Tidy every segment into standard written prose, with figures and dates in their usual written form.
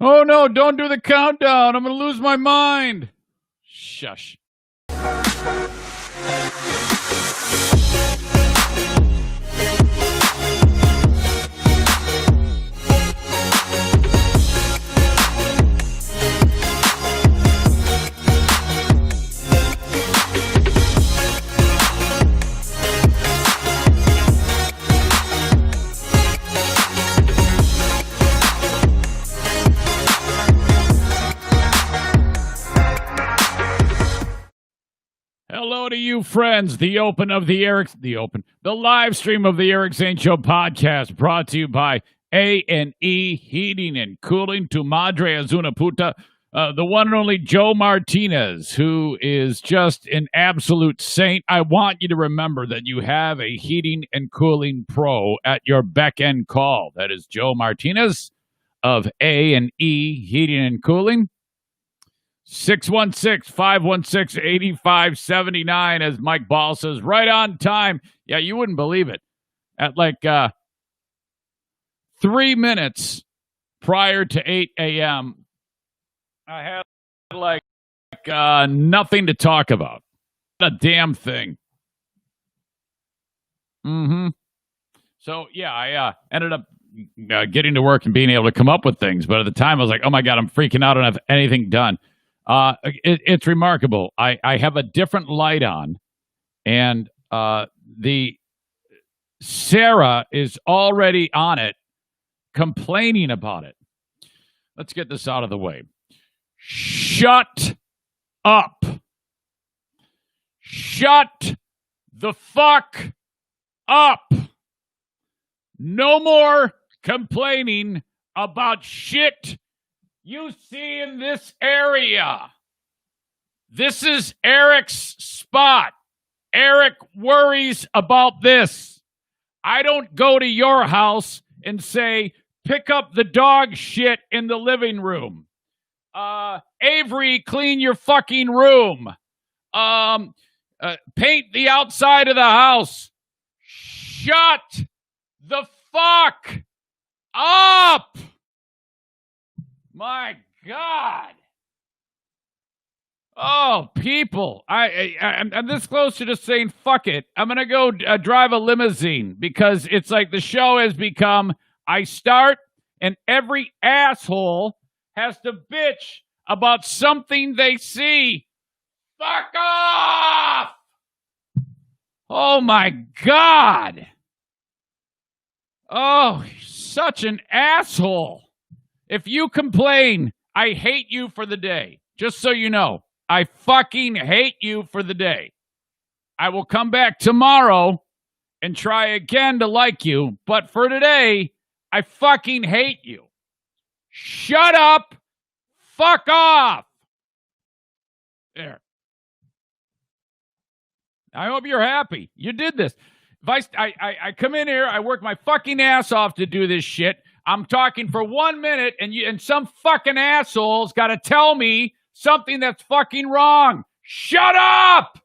Oh, no, don't do the countdown. I'm going to lose my mind. Shush. Hello to you, friends. The live stream of the Eric Zane Show podcast, brought to you by A&E Heating and Cooling. Tu madre es una puta. The one and only Joe Martinez, who is just an absolute saint. I want you to remember that you have a heating and cooling pro at your beck and call. That is Joe Martinez of A&E Heating and Cooling. 616-516-8579, as Mike Ball says, right on time. Yeah, you wouldn't believe it. At like 3 minutes prior to 8 a.m., I had like nothing to talk about. Not a damn thing. So, yeah, I ended up getting to work and being able to come up with things. But at the time, I was like, oh, my God, I'm freaking out. I don't have anything done. It's remarkable. I have a different light on, and the Sarah is already on it, complaining about it. Let's get this out of the way. Shut up. Shut the fuck up. No more complaining about shit you see in this area. This is Eric's spot. Eric worries about this. I don't go to your house and say, pick up the dog shit in the living room. Avery, clean your fucking room. Paint the outside of the house. Shut the fuck up. My God. Oh, people. I'm this close to just saying, fuck it. I'm going to go drive a limousine, because it's like the show has become, I start and every asshole has to bitch about something they see. Fuck off. Oh, my God. Oh, such an asshole. If you complain, I hate you for the day. Just so you know, I fucking hate you for the day. I will come back tomorrow and try again to like you, but for today, I fucking hate you. Shut up. Fuck off. There. I hope you're happy. You did this. If I come in here, I work my fucking ass off to do this shit. I'm talking for 1 minute, and some fucking asshole's got to tell me something that's fucking wrong. Shut up!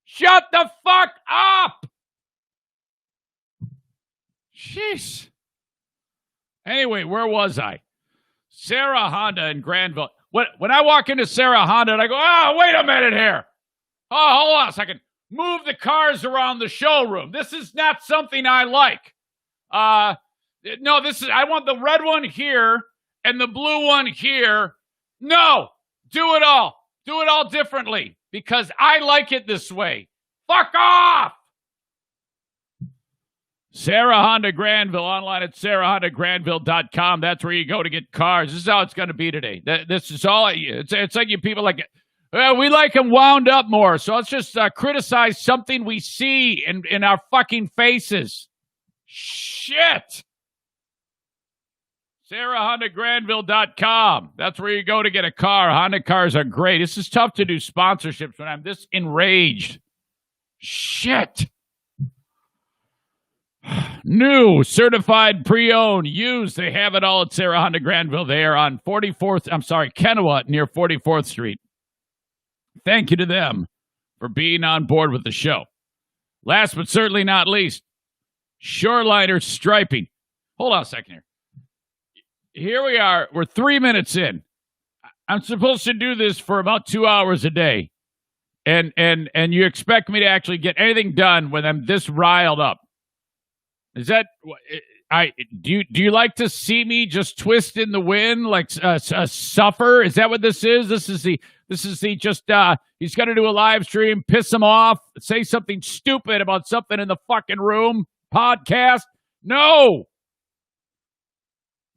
Shut the fuck up! Jeez. Anyway, where was I? Sarah Honda in Granville. When I walk into Sarah Honda, and I go, oh, wait a minute here. Oh, hold on a second. Move the cars around the showroom. This is not something I like. No, I want the red one here and the blue one here. No, do it all. Do it all differently, because I like it this way. Fuck off! Sarah Honda Granville, online at sarahhondagranville.com. That's where you go to get cars. This is how it's going to be today. This is all. It's like you people like, we like them wound up more, so let's just criticize something we see in our fucking faces. Shit! sarahhondagranville.com. That's where you go to get a car. Honda cars are great. This is tough to do sponsorships when I'm this enraged. Shit. New, certified, pre-owned, used. They have it all at Sarah Honda Granville. They are on Kennewatt near 44th Street. Thank you to them for being on board with the show. Last but certainly not least, Shoreliner Striping. Hold on a second here. here we are. We're 3 minutes in. I'm supposed to do this for about 2 hours a day. And you expect me to actually get anything done when I'm this riled up? Is that do you like to see me just twist in the wind like suffer? Is that what this is? This is the just he's got to do a live stream, piss him off, say something stupid about something in the fucking room podcast. No,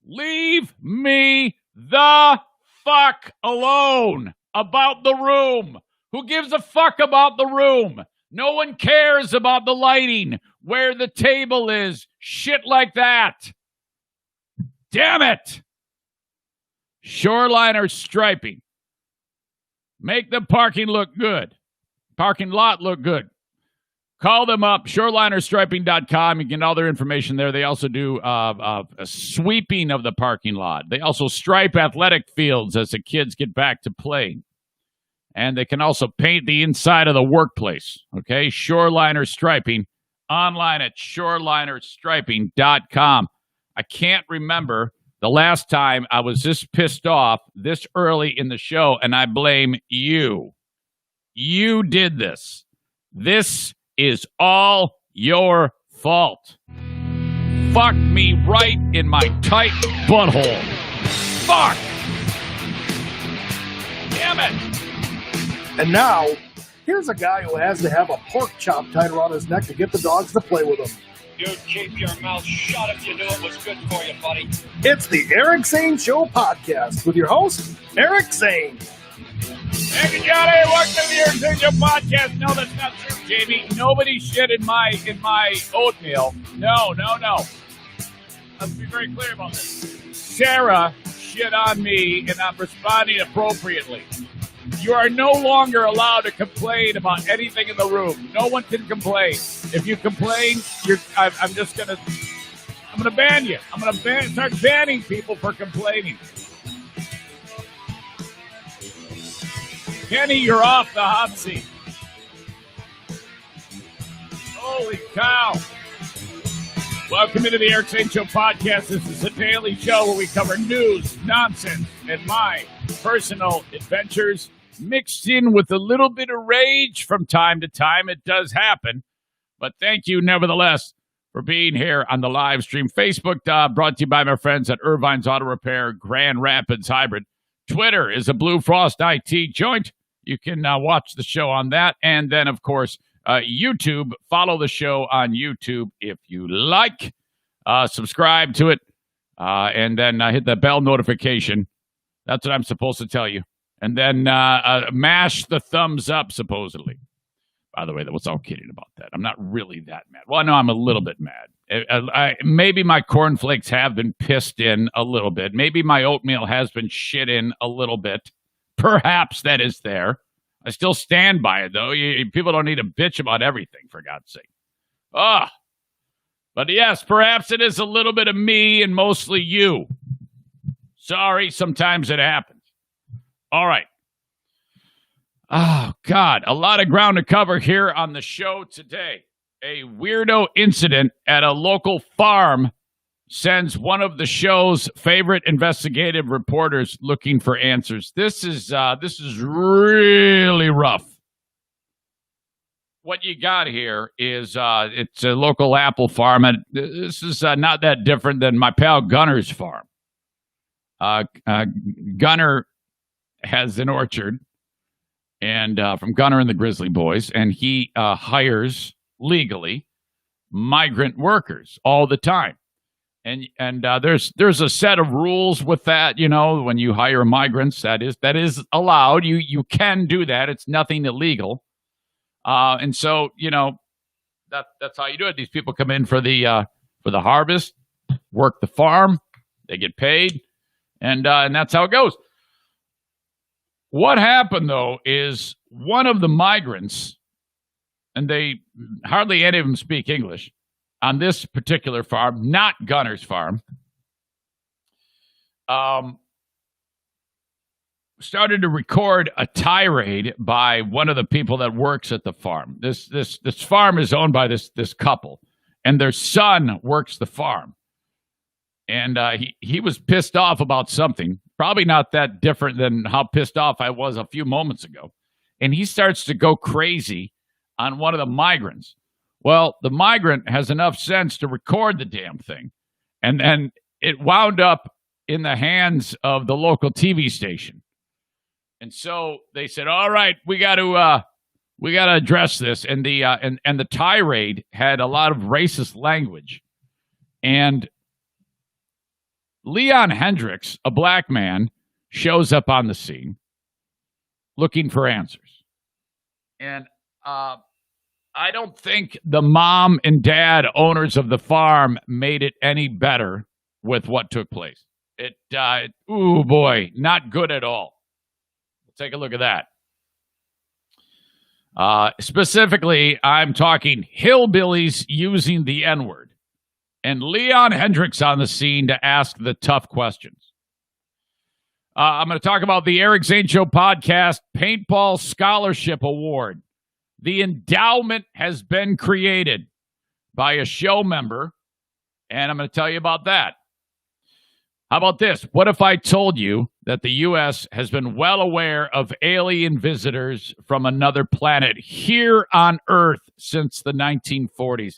leave me the fuck alone about the room. Who gives a fuck about the room? No one cares about the lighting, where the table is, shit like that. Damn it. Shoreliner striping. Make the parking lot look good. Call them up, shorelinerstriping.com. You get all their information there. They also do a sweeping of the parking lot. They also stripe athletic fields as the kids get back to playing. And they can also paint the inside of the workplace. Okay, Shoreliner Striping, online at shorelinerstriping.com. I can't remember the last time I was this pissed off this early in the show, and I blame you. You did this. This is all your fault. Fuck me right in my tight butthole. Fuck. Damn it. And now, here's a guy who has to have a pork chop tied around his neck to get the dogs to play with him. Dude, keep your mouth shut if you knew it was good for you, buddy. It's the Eric Zane Show podcast with your host, Eric Zane. Thank you, Johnny. Welcome to the Eric Zane Show podcast. No, that's not true, Jamie. Nobody shit in my oatmeal. No. Let's be very clear about this. Sarah shit on me, and I'm responding appropriately. You are no longer allowed to complain about anything in the room. No one can complain. If you complain, I'm gonna ban you. I'm gonna start banning people for complaining. Kenny, you're off the hot seat. Holy cow. Welcome into the Eric Zane Show podcast. This is a daily show where we cover news, nonsense, and my personal adventures mixed in with a little bit of rage from time to time. It does happen. But thank you, nevertheless, for being here on the live stream. Facebook, brought to you by my friends at Irvine's Auto Repair, Grand Rapids Hybrid. Twitter is a Blue Frost IT joint. You can watch the show on that. And then, of course, YouTube. Follow the show on YouTube if you like. Subscribe to it. And then hit the bell notification. That's what I'm supposed to tell you. And then mash the thumbs up, supposedly. By the way, that was all kidding about that. I'm not really that mad. Well, no, I'm a little bit mad. Maybe my cornflakes have been pissed in a little bit. Maybe my oatmeal has been shit in a little bit. Perhaps that is there. I still stand by it, though. People don't need to bitch about everything, for God's sake. But yes, perhaps it is a little bit of me and mostly you. Sorry, sometimes it happens. All right. Oh, God. A lot of ground to cover here on the show today. A weirdo incident at a local farm sends one of the show's favorite investigative reporters looking for answers. This is really rough. What you got here is it's a local apple farm, and this is not that different than my pal Gunner's farm. Gunner has an orchard, and from Gunner and the Grizzly Boys, and he hires legally migrant workers all the time. And there's a set of rules with that. You know, when you hire migrants, that is allowed. You can do that. It's nothing illegal. And so, you know, that's how you do it. These people come in for the harvest, work the farm, they get paid, and that's how it goes. What happened, though, is one of the migrants, and they hardly any of them speak English, on this particular farm, not Gunner's farm, started to record a tirade by one of the people that works at the farm. This farm is owned by this couple, and their son works the farm. And he was pissed off about something, probably not that different than how pissed off I was a few moments ago. And he starts to go crazy on one of the migrants. Well, the migrant has enough sense to record the damn thing. And then it wound up in the hands of the local TV station. And so they said, all right, we got to address this. And the tirade had a lot of racist language. And Leon Hendrix, a black man, shows up on the scene looking for answers. And I don't think the mom and dad owners of the farm made it any better with what took place. Ooh, boy, not good at all. Take a look at that. Specifically, I'm talking hillbillies using the N-word. And Leon Hendrix on the scene to ask the tough questions. I'm going to talk about the Eric Zane Show podcast Paintball Scholarship Award. The endowment has been created by a show member, and I'm going to tell you about that. How about this? What if I told you that the U.S. has been well aware of alien visitors from another planet here on Earth since the 1940s?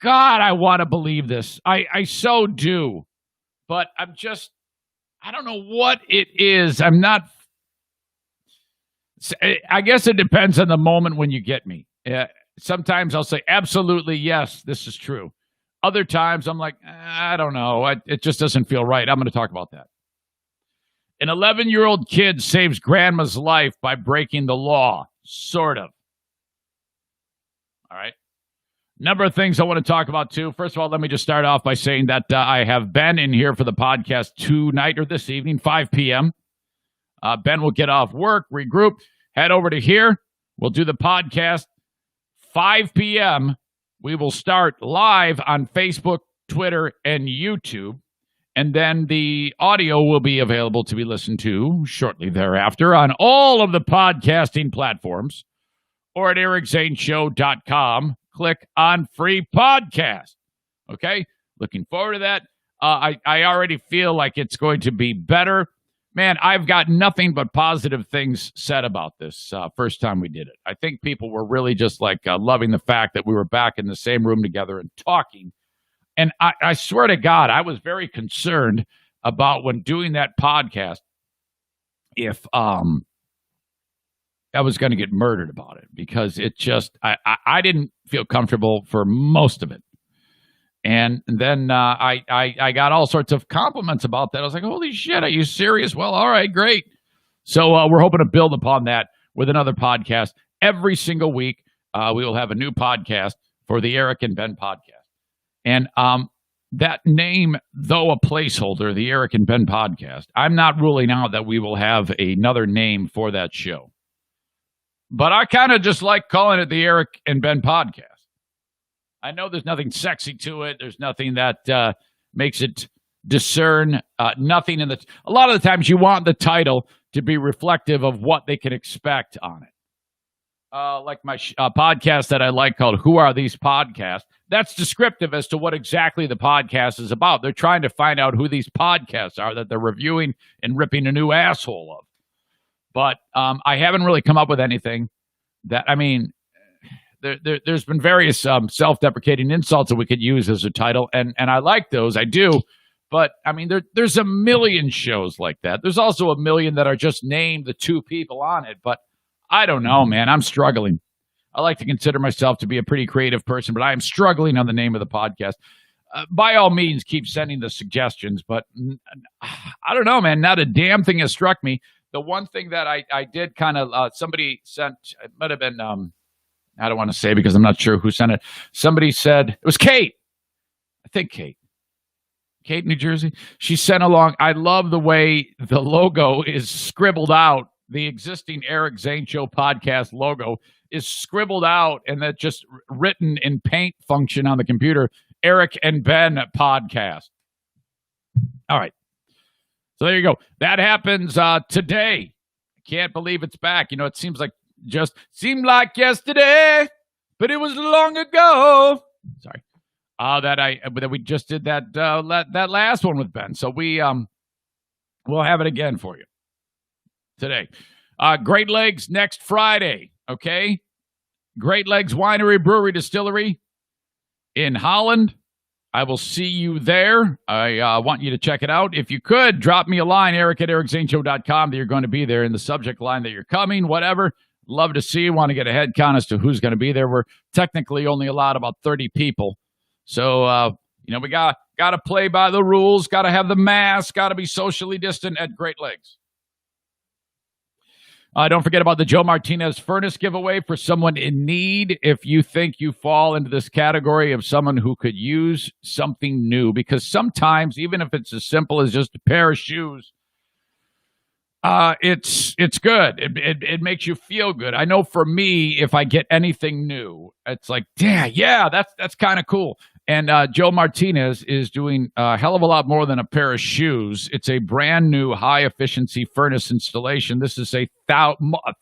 God, I want to believe this. I so do. But I don't know what it is. I guess it depends on the moment when you get me. Sometimes I'll say, absolutely, yes, this is true. Other times I'm like, I don't know. It just doesn't feel right. I'm going to talk about that. An 11-year-old kid saves grandma's life by breaking the law. Sort of. All right. Number of things I want to talk about, too. First of all, let me just start off by saying that I have Ben in here for the podcast tonight or this evening, 5 p.m. Ben will get off work, regroup, head over to here. We'll do the podcast. 5 p.m., we will start live on Facebook, Twitter, and YouTube. And then the audio will be available to be listened to shortly thereafter on all of the podcasting platforms or at ericzaneshow.com. Click on free podcast. Okay? Looking forward to that. I already feel like it's going to be better. Man, I've got nothing but positive things said about this first time we did it. I think people were really just like loving the fact that we were back in the same room together and talking. And I swear to God, I was very concerned about when doing that podcast if I was going to get murdered about it because it just, I didn't feel comfortable for most of it. And then I got all sorts of compliments about that. I was like, holy shit, are you serious? Well, all right, great. So we're hoping to build upon that with another podcast. Every single week, we will have a new podcast for the Eric and Ben podcast. And that name, though a placeholder, the Eric and Ben podcast, I'm not ruling out that we will have another name for that show. But I kind of just like calling it the Eric and Ben podcast. I know there's nothing sexy to it. There's nothing that makes it discern. Nothing in the. A lot of the times you want the title to be reflective of what they can expect on it. Like my podcast that I like called Who Are These Podcasts? That's descriptive as to what exactly the podcast is about. They're trying to find out who these podcasts are that they're reviewing and ripping a new asshole of. But I haven't really come up with anything that, I mean, there's been various self-deprecating insults that we could use as a title, and I like those, I do. But, I mean, there's a million shows like that. There's also a million that are just named the two people on it. But I don't know, man. I'm struggling. I like to consider myself to be a pretty creative person, but I am struggling on the name of the podcast. By all means, keep sending the suggestions. But I don't know, man. Not a damn thing has struck me. The one thing that I did kind of, somebody sent, it might have been, I don't want to say because I'm not sure who sent it. Somebody said, it was Kate. I think Kate, New Jersey. She sent along, I love the way the logo is scribbled out. The existing Eric Zane Show podcast logo is scribbled out and that just written in paint function on the computer. Eric and Ben podcast. All right. So there you go. That happens today. I can't believe it's back. You know, it seemed like yesterday, but it was long ago. Sorry. that we just did that last one with Ben. So we'll have it again for you today. Great Lakes next Friday. Okay, Great Lakes Winery, Brewery, Distillery in Holland. I will see you there. I want you to check it out. If you could, drop me a line, eric@ericzaneshow.com, that you're going to be there, in the subject line that you're coming, whatever. Love to see you. Want to get a head count as to who's going to be there. We're technically only allowed about 30 people. So, we got to play by the rules, got to have the mask, got to be socially distant at Great Lakes. Don't forget about the Joe Martinez Furnace giveaway for someone in need. If you think you fall into this category of someone who could use something new, because sometimes, even if it's as simple as just a pair of shoes, it's good. It makes you feel good. I know for me, if I get anything new, it's like, yeah, that's kind of cool. And Joe Martinez is doing a hell of a lot more than a pair of shoes. It's a brand new high-efficiency furnace installation. This is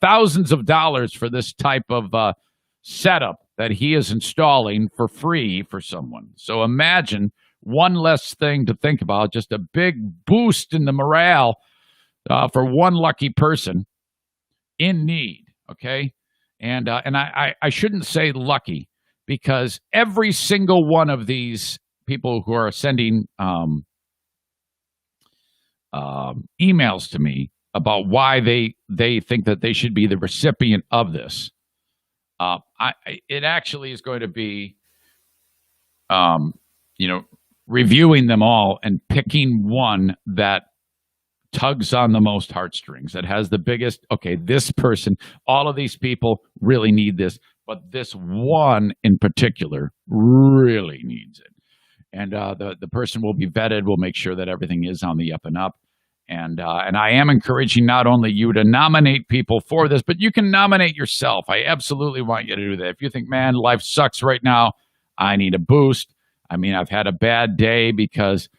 thousands of dollars for this type of setup that he is installing for free for someone. So imagine one less thing to think about, just a big boost in the morale for one lucky person in need, okay? And I shouldn't say lucky, because every single one of these people who are sending emails to me about why they think that they should be the recipient of this, it actually is going to be, reviewing them all and picking one that tugs on the most heartstrings, that has the biggest, okay, this person, all of these people really need this, but this one in particular really needs it. And the person will be vetted. We'll make sure that everything is on the up and up. And I am encouraging not only you to nominate people for this, but you can nominate yourself. I absolutely want you to do that. If you think, man, life sucks right now, I need a boost. I mean, I've had a bad day because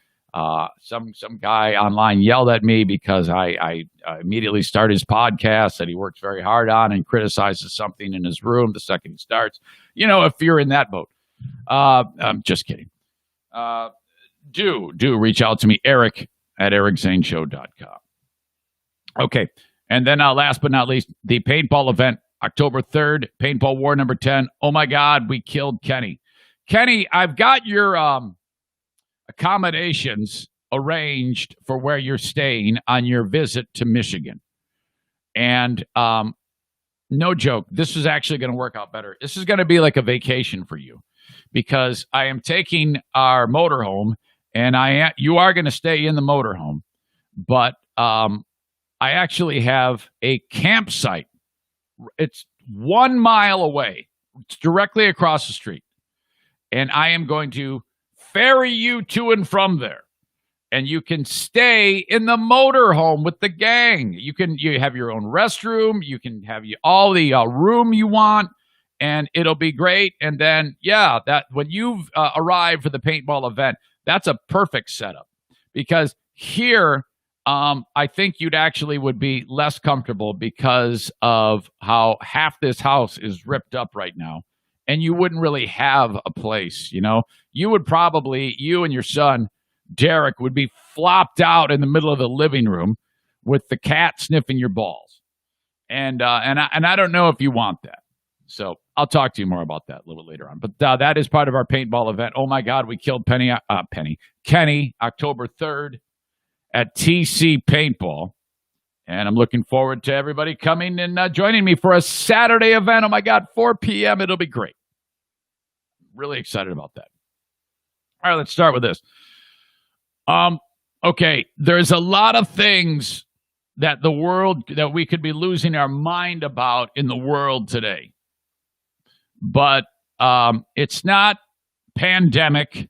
some guy online yelled at me because I immediately started his podcast that he works very hard on and criticizes something in his room the second he starts. If you're in that boat, I'm just kidding. Do reach out to me, Eric@ericzaneshow.com. Okay, and then last but not least, the paintball event, October 3rd, Paintball War number 10. Oh my God, we killed Kenny. Kenny, I've got your accommodations arranged for where you're staying on your visit to Michigan. And no joke, this is actually going to work out better. This is going to be like a vacation for you, because I am taking our motorhome, and you are going to stay in the motorhome, but I actually have a campsite. It's 1 mile away. It's directly across the street. And I am going to ferry you to and from there. And you can stay in the motorhome with the gang. You have your own restroom. You can have all the room you want, and it'll be great. And then, that when you've arrived for the paintball event, that's a perfect setup, because here, I think you'd actually would be less comfortable because of how half this house is ripped up right now. And you wouldn't really have a place, You would probably, you and your son, Derek, would be flopped out in the middle of the living room with the cat sniffing your balls. And I don't know if you want that. So I'll talk to you more about that a little later on. But that is part of our paintball event. Oh, my God, we killed Kenny, October 3rd at TC Paintball. And I'm looking forward to everybody coming and joining me for a Saturday event. Oh, my God, 4 p.m. It'll be great. Really excited about that. All right, let's start with this. Okay, there's a lot of things that we could be losing our mind about in the world today. But it's not pandemic.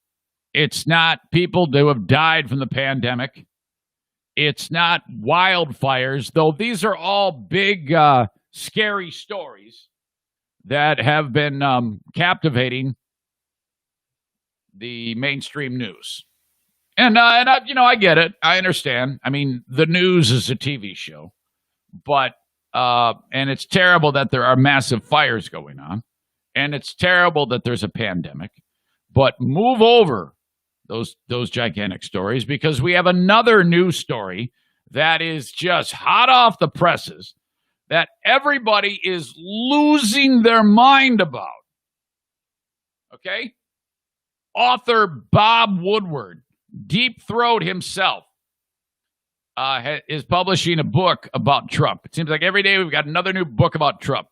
It's not people who have died from the pandemic. It's not wildfires, though these are all big, scary stories that have been captivating the mainstream news. And I get it. I understand. I mean, the news is a TV show, but and it's terrible that there are massive fires going on, and it's terrible that there's a pandemic. But move over those gigantic stories, because we have another news story that is just hot off the presses that everybody is losing their mind about. Okay? Author Bob Woodward, Deep Throat himself, is publishing a book about Trump. It seems like every day we've got another new book about Trump.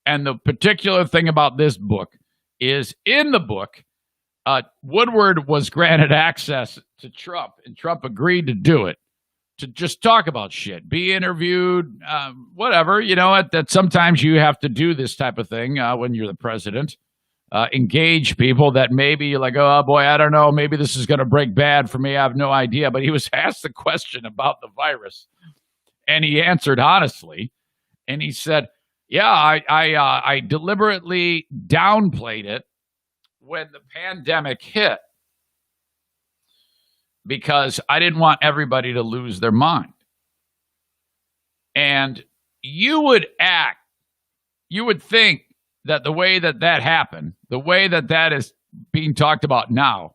And the particular thing about this book is, in the book, Woodward was granted access to Trump, and Trump agreed to do it, to just talk about shit, be interviewed, whatever. You know, that sometimes you have to do this type of thing when you're the president. Engage people that maybe you're like, oh boy, I don't know, maybe this is going to break bad for me. I have no idea. But he was asked the question about the virus, and he answered honestly. And he said, yeah, I deliberately downplayed it when the pandemic hit because I didn't want everybody to lose their mind. And you would think that the way that happened, the way that is being talked about now,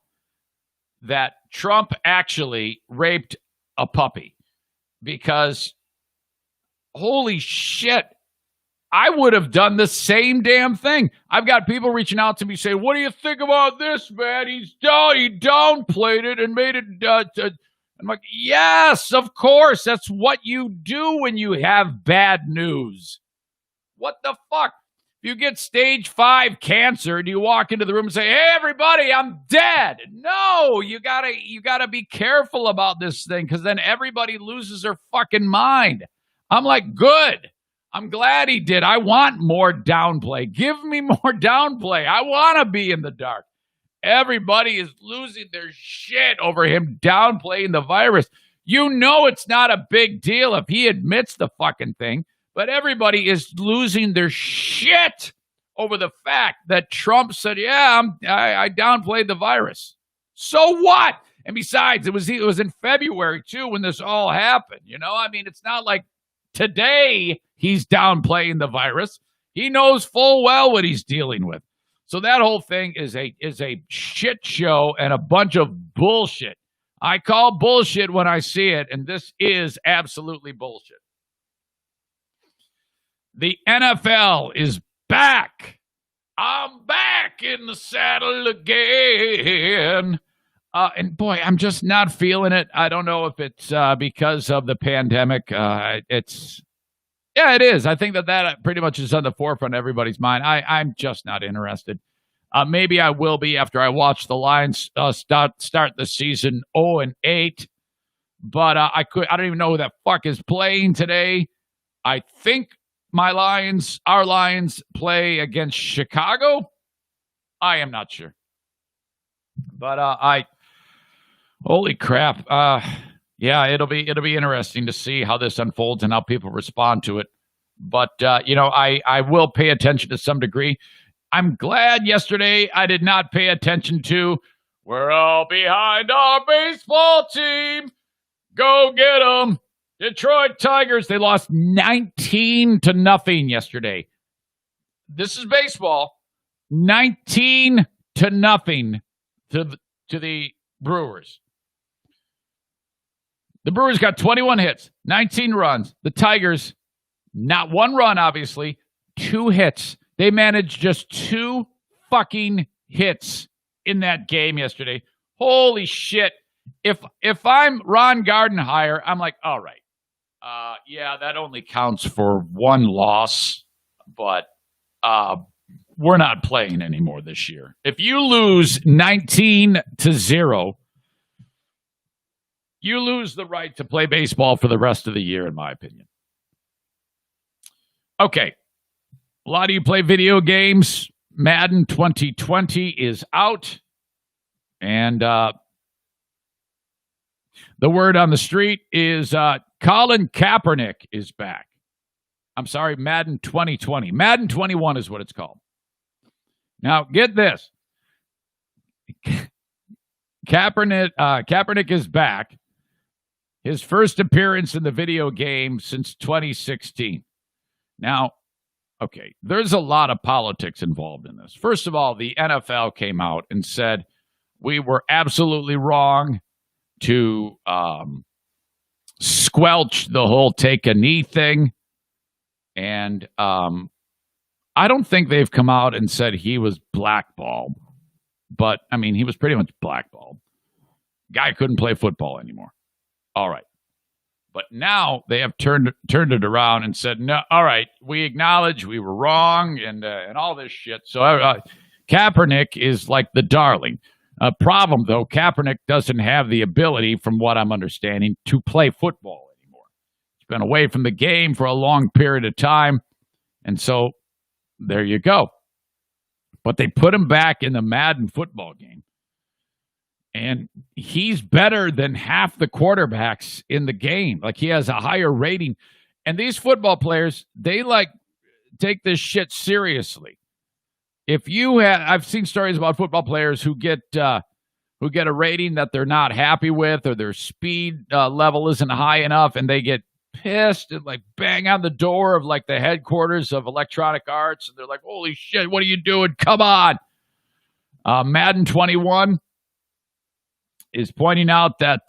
that Trump actually raped a puppy. Because, holy shit, I would have done the same damn thing. I've got people reaching out to me saying, what do you think about this, man? He downplayed it and made it... I'm like, yes, of course. That's what you do when you have bad news. What the fuck? If you get stage 5 cancer, do you walk into the room and say, hey, everybody, I'm dead? No, you gotta be careful about this thing, because then everybody loses their fucking mind. I'm like, good. I'm glad he did. I want more downplay. Give me more downplay. I want to be in the dark. Everybody is losing their shit over him downplaying the virus. You know it's not a big deal if he admits the fucking thing. But everybody is losing their shit over the fact that Trump said, yeah, I downplayed the virus. So what? And besides, it was in February, too, when this all happened. You know, I mean, it's not like today he's downplaying the virus. He knows full well what he's dealing with. So that whole thing is a shit show and a bunch of bullshit. I call bullshit when I see it, and this is absolutely bullshit. The NFL is back. I'm back in the saddle again. And boy, I'm just not feeling it. I don't know if it's because of the pandemic. It is. I think that pretty much is on the forefront of everybody's mind. I'm just not interested. Maybe I will be after I watch the Lions start the season 0-8. But I don't even know who the fuck is playing today. I think our Lions play against Chicago. I am not sure. But holy crap. Yeah, it'll be interesting to see how this unfolds and how people respond to it. But, I will pay attention to some degree. I'm glad yesterday I did not pay attention to, we're all behind our baseball team. Go get them. Detroit Tigers, they lost 19-0 yesterday. This is baseball. 19-0 to the Brewers. The Brewers got 21 hits, 19 runs. The Tigers, not one run, obviously, 2 hits. They managed just 2 fucking hits in that game yesterday. Holy shit. If I'm Ron Gardenhire, I'm like, all right. Yeah, that only counts for 1 loss, but we're not playing anymore this year. If you lose 19-0, you lose the right to play baseball for the rest of the year, in my opinion. Okay. A lot of you play video games. Madden 2020 is out. And the word on the street is Colin Kaepernick is back. I'm sorry, Madden 2020. Madden 21 is what it's called. Now, get this. Kaepernick is back. His first appearance in the video game since 2016. Now, okay, there's a lot of politics involved in this. First of all, the NFL came out and said we were absolutely wrong to squelch the whole take a knee thing. And I don't think they've come out and said he was blackballed. But, I mean, he was pretty much blackballed. Guy couldn't play football anymore. All right. But now they have turned it around and said, no, all right, we acknowledge we were wrong and all this shit. So Kaepernick is like the darling. Problem, though, Kaepernick doesn't have the ability, from what I'm understanding, to play football anymore. He's been away from the game for a long period of time. And so there you go. But they put him back in the Madden football game. And he's better than half the quarterbacks in the game. Like, he has a higher rating. And these football players, they take this shit seriously. If you have, I've seen stories about football players who get a rating that they're not happy with, or their speed level isn't high enough, and they get pissed and bang on the door of the headquarters of Electronic Arts, and they're like, "Holy shit, what are you doing? Come on!" Madden 21 is pointing out that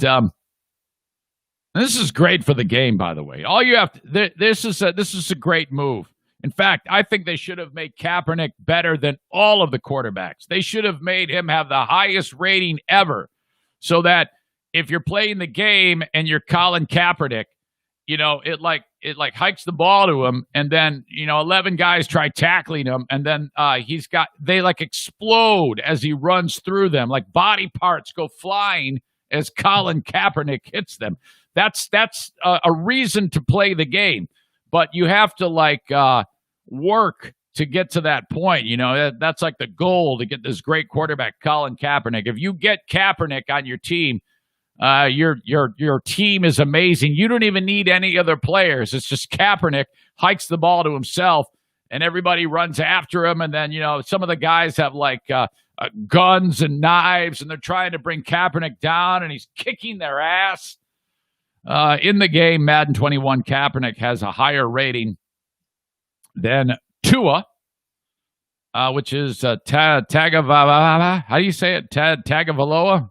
this is great for the game. By the way, all you have to, this is a great move. In fact, I think they should have made Kaepernick better than all of the quarterbacks. They should have made him have the highest rating ever, so that if you're playing the game and you're Colin Kaepernick, it hikes the ball to him, and then 11 guys try tackling him, and then they explode as he runs through them, body parts go flying as Colin Kaepernick hits them. That's a reason to play the game. But you have to work to get to that point. That's the goal, to get this great quarterback, Colin Kaepernick. If you get Kaepernick on your team, your team is amazing. You don't even need any other players. It's just Kaepernick hikes the ball to himself, and everybody runs after him. And then some of the guys have guns and knives, and they're trying to bring Kaepernick down, and he's kicking their ass. In the game, Madden 21, Kaepernick has a higher rating than Tua, which is Tagovailoa. How do you say it? Tagovailoa?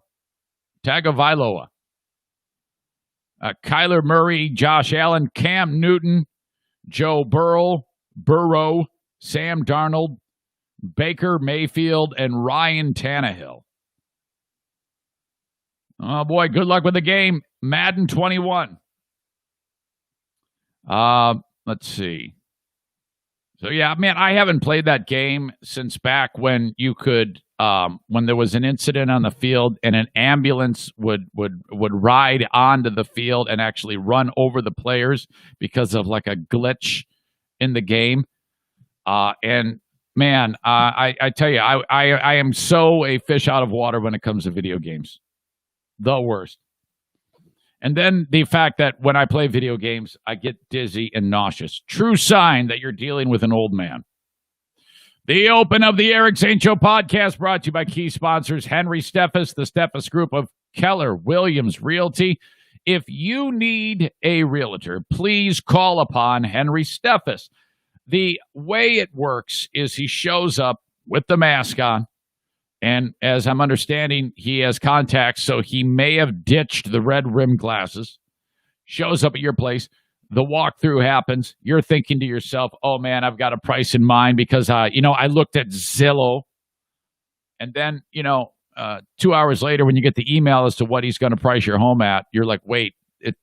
Tagovailoa. Kyler Murray, Josh Allen, Cam Newton, Joe Burrow, Sam Darnold, Baker Mayfield, and Ryan Tannehill. Oh, boy, good luck with the game. Madden 21. Let's see. So, yeah, man, I haven't played that game since back when you could, when there was an incident on the field and an ambulance would ride onto the field and actually run over the players because of a glitch in the game. And, man, I tell you, I am so a fish out of water when it comes to video games. The worst. And then the fact that when I play video games, I get dizzy and nauseous. True sign that you're dealing with an old man. The open of the Eric Zane Show podcast brought to you by key sponsors Henry Steffes, the Steffes Group of Keller Williams Realty. If you need a realtor, please call upon Henry Steffes. The way it works is he shows up with the mask on. And as I'm understanding, he has contacts, so he may have ditched the red rim glasses. Shows up at your place. The walkthrough happens. You're thinking to yourself, oh, man, I've got a price in mind because, I looked at Zillow. And then, 2 hours later, when you get the email as to what he's going to price your home at, you're like, wait,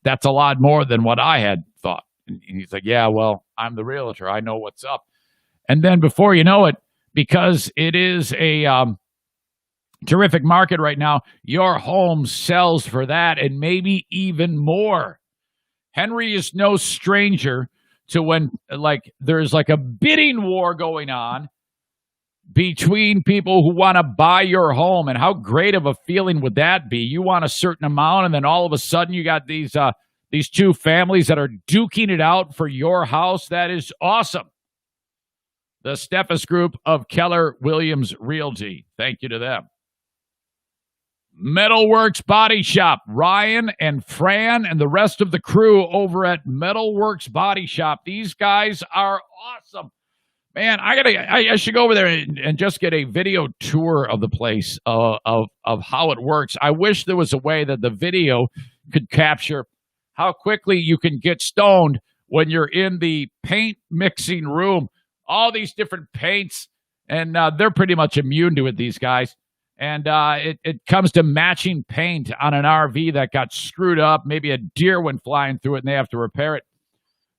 that's a lot more than what I had thought. And he's like, yeah, well, I'm the realtor. I know what's up. And then before you know it, because it is a terrific market right now, your home sells for that and maybe even more. Henry is no stranger to when there's a bidding war going on between people who want to buy your home. And how great of a feeling would that be? You want a certain amount, and then all of a sudden you got these two families that are duking it out for your house. That is awesome. The Steffes Group of Keller Williams Realty. Thank you to them. Metalworks Body Shop. Ryan and Fran and the rest of the crew over at Metalworks Body Shop. These guys are awesome. Man, I should go over there and just get a video tour of the place of how it works. I wish there was a way that the video could capture how quickly you can get stoned when you're in the paint mixing room. All these different paints, and they're pretty much immune to it, these guys. And it comes to matching paint on an RV that got screwed up. Maybe a deer went flying through it and they have to repair it.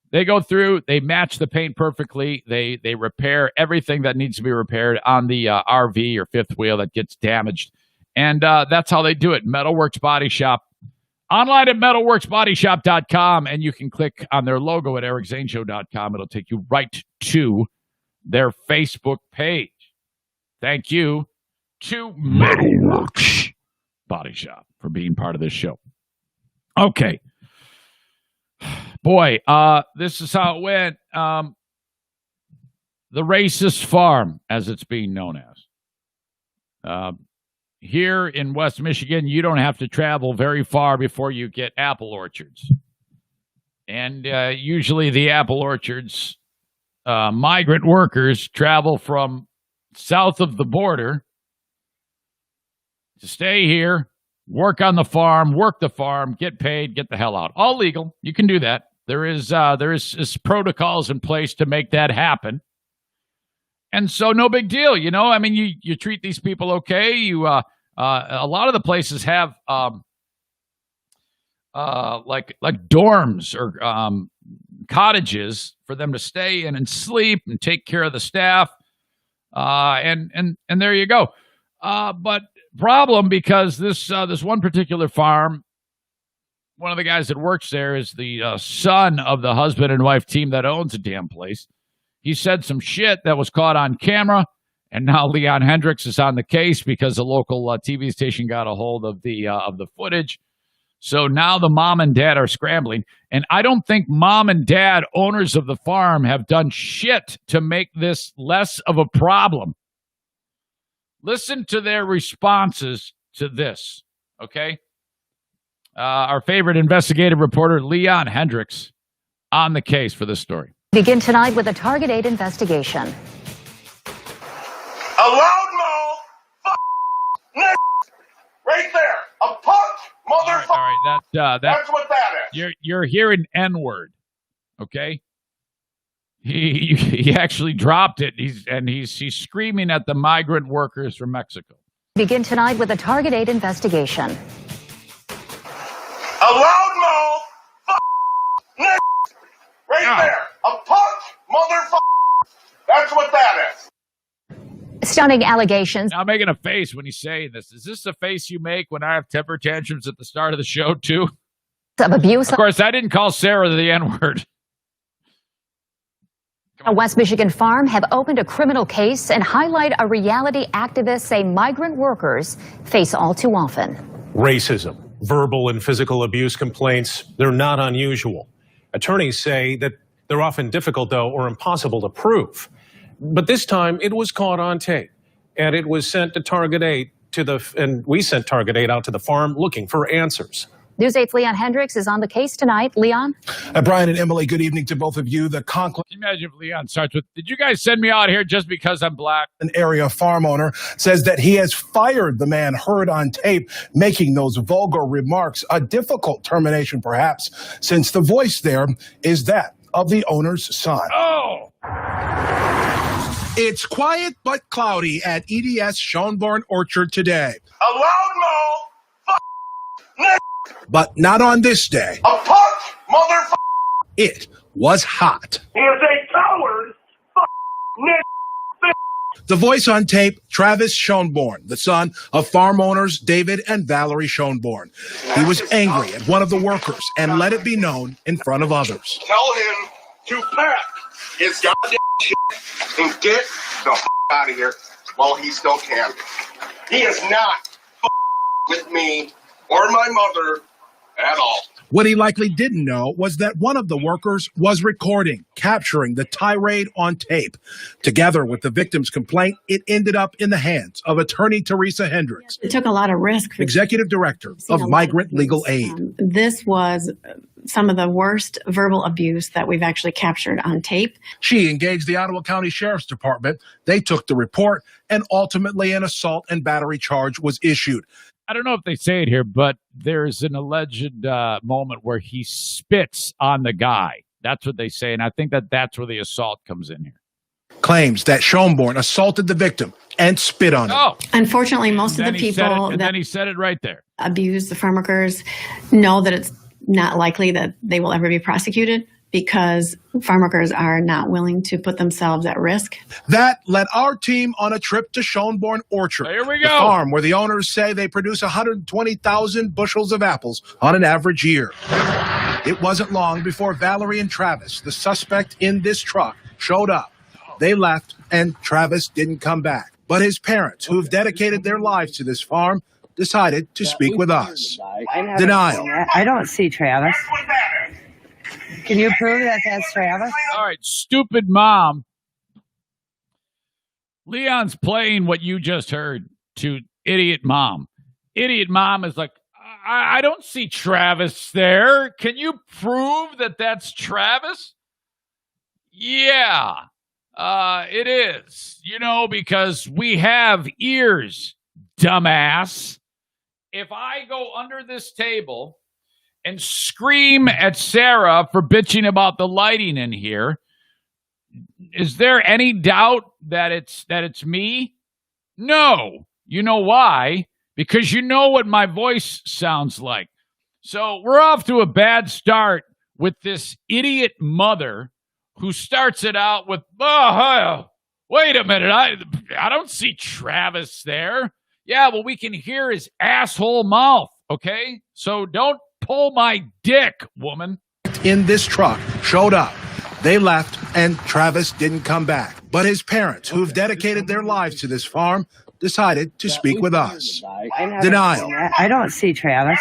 They go through, they match the paint perfectly. They repair everything that needs to be repaired on the RV or fifth wheel that gets damaged. And that's how they do it. Metalworks Body Shop. Online at metalworksbodyshop.com, and you can click on their logo at ericzaneshow.com. It'll take you right to their Facebook page. Thank you to Metalworks Body Shop for being part of this show. Okay. Boy, this is how it went. The racist farm, as it's being known as. Here in West Michigan, you don't have to travel very far before you get apple orchards. And usually the apple orchards, migrant workers travel from south of the border to stay here, work on the farm, work the farm, get paid, get the hell out. All legal. You can do that. There is protocols in place to make that happen. And so no big deal, you know. I mean, you treat these people okay. You a lot of the places have like dorms or cottages for them to stay in and sleep and take care of the staff. And there you go. But problem, because this one particular farm, one of the guys that works there is the son of the husband and wife team that owns the damn place. He said some shit that was caught on camera, and now Leon Hendrix is on the case because a local TV station got a hold of the footage. So now the mom and dad are scrambling, and I don't think mom and dad, owners of the farm, have done shit to make this less of a problem. Listen to their responses to this, okay? Our favorite investigative reporter, Leon Hendrix, on the case for this story. Begin tonight with a Target 8 investigation. A loudmouth, right there, a punk motherfucker. All right, that's what that is. You're hearing N-word, okay? He actually dropped it. He's screaming at the migrant workers from Mexico. Begin tonight with a Target 8 investigation. A loudmouth, right there, a punk motherfucker. That's what that is. Stunning allegations. I'm making a face when he's saying this. Is this the face you make when I have temper tantrums at the start of the show, too? Of abuse. Of course, I didn't call Sarah the N-word. A West Michigan farm have opened a criminal case and highlight a reality activists say migrant workers face all too often. Racism, verbal and physical abuse complaints, they're not unusual. Attorneys say that they're often difficult, though, or impossible to prove. But this time, it was caught on tape, and it was sent to Target 8 and we sent Target 8 out to the farm looking for answers. News 8's Leon Hendrix is on the case tonight. Leon? Brian and Emily, good evening to both of you. The conclave. Can you imagine if Leon starts with, did you guys send me out here just because I'm black? An area farm owner says that he has fired the man heard on tape making those vulgar remarks. A difficult termination, perhaps, since the voice there is that of the owner's son. Oh! It's quiet but cloudy at EDS Schönborn Orchard today. A loudmouth, But not on this day. a punk motherfucker. It was hot. He is a coward, The voice on tape, Travis Schönborn, the son of farm owners David and Valerie Schönborn. He was angry at one of the workers and let it be known in front of others. Tell him to pack his goddamn shit and get the out of here while he still can. He is not with me or my mother at all. What he likely didn't know was that one of the workers was recording, capturing the tirade on tape. Together with the victim's complaint, it ended up in the hands of attorney Teresa Hendrix. It took a lot of risk. Executive Director of Migrant Legal Aid. This was some of the worst verbal abuse that we've actually captured on tape. She engaged the Ottawa County Sheriff's Department. They took the report, and ultimately an assault and battery charge was issued. I don't know if they say it here, but there's an alleged moment where he spits on the guy. That's what they say, and I think that's where the assault comes in here. Claims that Schonborn assaulted the victim and spit on him. Oh, Unfortunately, most of the people then he said it right there. abuse the farm workers know that it's not likely that they will ever be prosecuted because farm workers are not willing to put themselves at risk. That led our team on a trip to Schonborn Orchard, Here we the go. farm where the owners say they produce 120,000 bushels of apples on an average year. It wasn't long before Valerie and Travis, the suspect in this truck, showed up. They left, and Travis didn't come back. But his parents, who've dedicated their lives to this farm, decided to speak with us. Denial. I don't see Travis. Can you prove that that's Travis? All right, stupid mom. Leon's playing what you just heard to idiot mom. Idiot mom is like, I don't see Travis there. Can you prove that that's Travis? Yeah, it is. Because we have ears, dumbass. If I go under this table and scream at Sarah for bitching about the lighting in here, is there any doubt that it's me? No. You know why? Because you know what my voice sounds like. So we're off to a bad start with this idiot mother who starts it out with, wait a minute, I don't see Travis there. Yeah, well, we can hear his asshole mouth, okay? So don't pull my dick, woman. In this truck, showed up. They left, and Travis didn't come back. But his parents, who've dedicated their lives to this farm, decided to speak with us. Denial. I don't see Travis.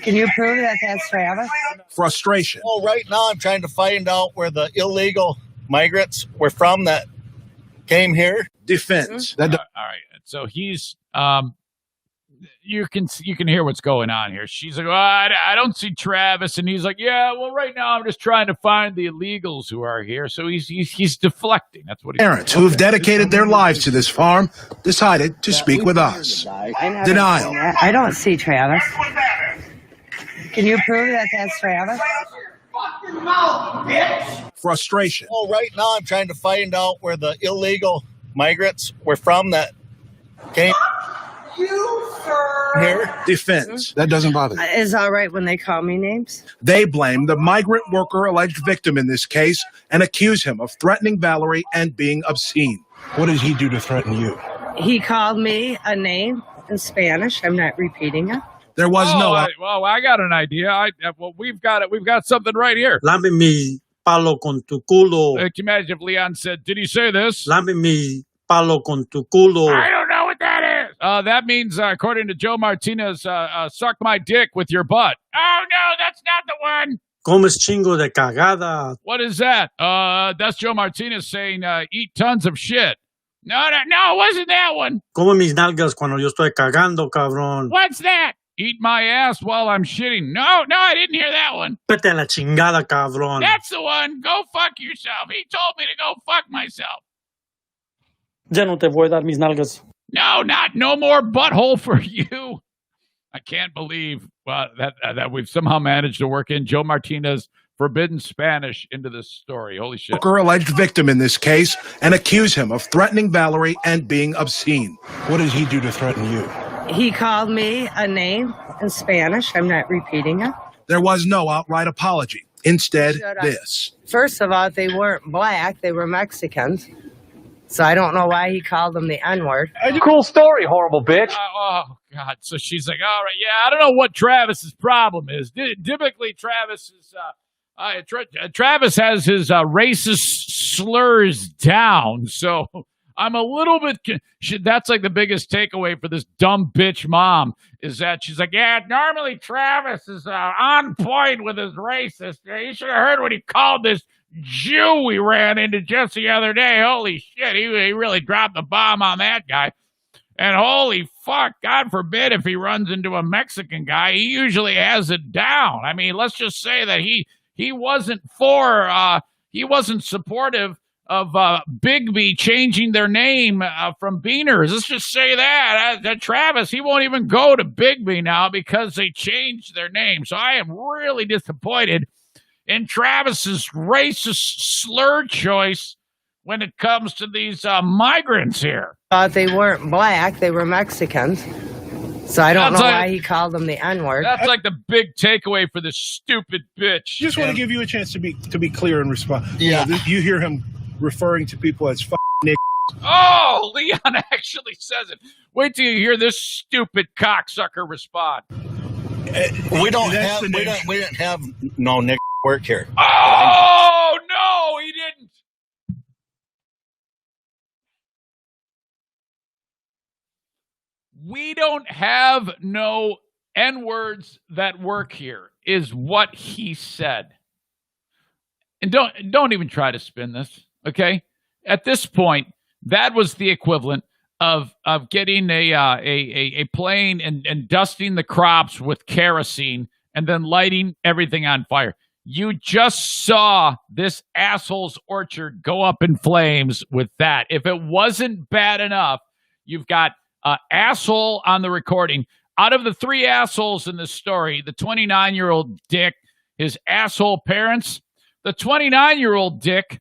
Can you prove that that's Travis? Frustration. Well, right now I'm trying to find out where the illegal migrants were from that came here. Defense. All right. So he's you can hear what's going on here. She's like, I don't see Travis, and he's like, yeah, well, right now I'm just trying to find the illegals who are here. So he's deflecting. That's what he's Parents who've dedicated their lives to this farm decided to speak with us. Denial. I don't see Travis. Can you prove that that's Travis? Frustration. Well, right now I'm trying to find out where the illegal migrants were from that came here. Defense. That doesn't bother me. Is all right when they call me names? They blame the migrant worker alleged victim in this case and accuse him of threatening Valerie and being obscene. What did he do to threaten you? He called me a name in Spanish. I'm not repeating it. There was I got an idea. We've got something right here. Lame mi palo con tu culo. Can you imagine if Leon said, did he say this? Lame mi palo con tu culo. I don't know what that is. That means, according to Joe Martinez, suck my dick with your butt. Oh, no, that's not the one. Comes chingo de cagada. What is that? That's Joe Martinez saying, eat tons of shit. No, it wasn't that one. Come mis nalgas cuando yo estoy cagando, cabrón. What's that? Eat my ass while I'm shitting. No, I didn't hear that one. Vete a la chingada, cabrón. That's the one. Go fuck yourself. He told me to go fuck myself. Ya no te voy a dar mis nalgas. No more butthole for you. I can't believe that we've somehow managed to work in Joe Martinez forbidden Spanish into this story. Holy shit. Worker alleged victim in this case and accuse him of threatening Valerie and being obscene. What did he do to threaten you? He called me a name in Spanish. I'm not repeating it. There was no outright apology. Instead, this. First of all, they weren't black. They were Mexicans. So I don't know why he called them the N-word. Cool story, horrible bitch. Oh, God. So she's like, all right, yeah, I don't know what Travis's problem is. Typically, Travis has his racist slurs down. So I'm a little bit, that's like the biggest takeaway for this dumb bitch mom is that she's like, yeah, normally Travis is on point with his racist. You should have heard what he called this Jew we ran into just the other day. Holy shit, he really dropped the bomb on that guy. And holy fuck, God forbid if he runs into a Mexican guy, he usually has it down. I mean, let's just say that he wasn't he wasn't supportive of Bigby changing their name from Beaners. Let's just say that Travis, he won't even go to Bigby now because they changed their name. So I am really disappointed in Travis's racist slur choice when it comes to these migrants here. They weren't black, they were Mexicans. So I don't know why he called them the N-word. That's like the big takeaway for this stupid bitch. Just want to give you a chance to be clear and respond. Yeah. You hear him referring to people as niggas. Oh, Leon actually says it. Wait till you hear this stupid cocksucker respond. We didn't have no Nick work here. Oh, no, he didn't. We don't have no N-words that work here, is what he said. And don't even try to spin this, okay? At this point, that was the equivalent of getting a plane and dusting the crops with kerosene and then lighting everything on fire. You just saw this asshole's orchard go up in flames with that. If it wasn't bad enough, you've got asshole on the recording. Out of the three assholes in this story, the 29-year-old dick, his asshole parents, the 29-year-old dick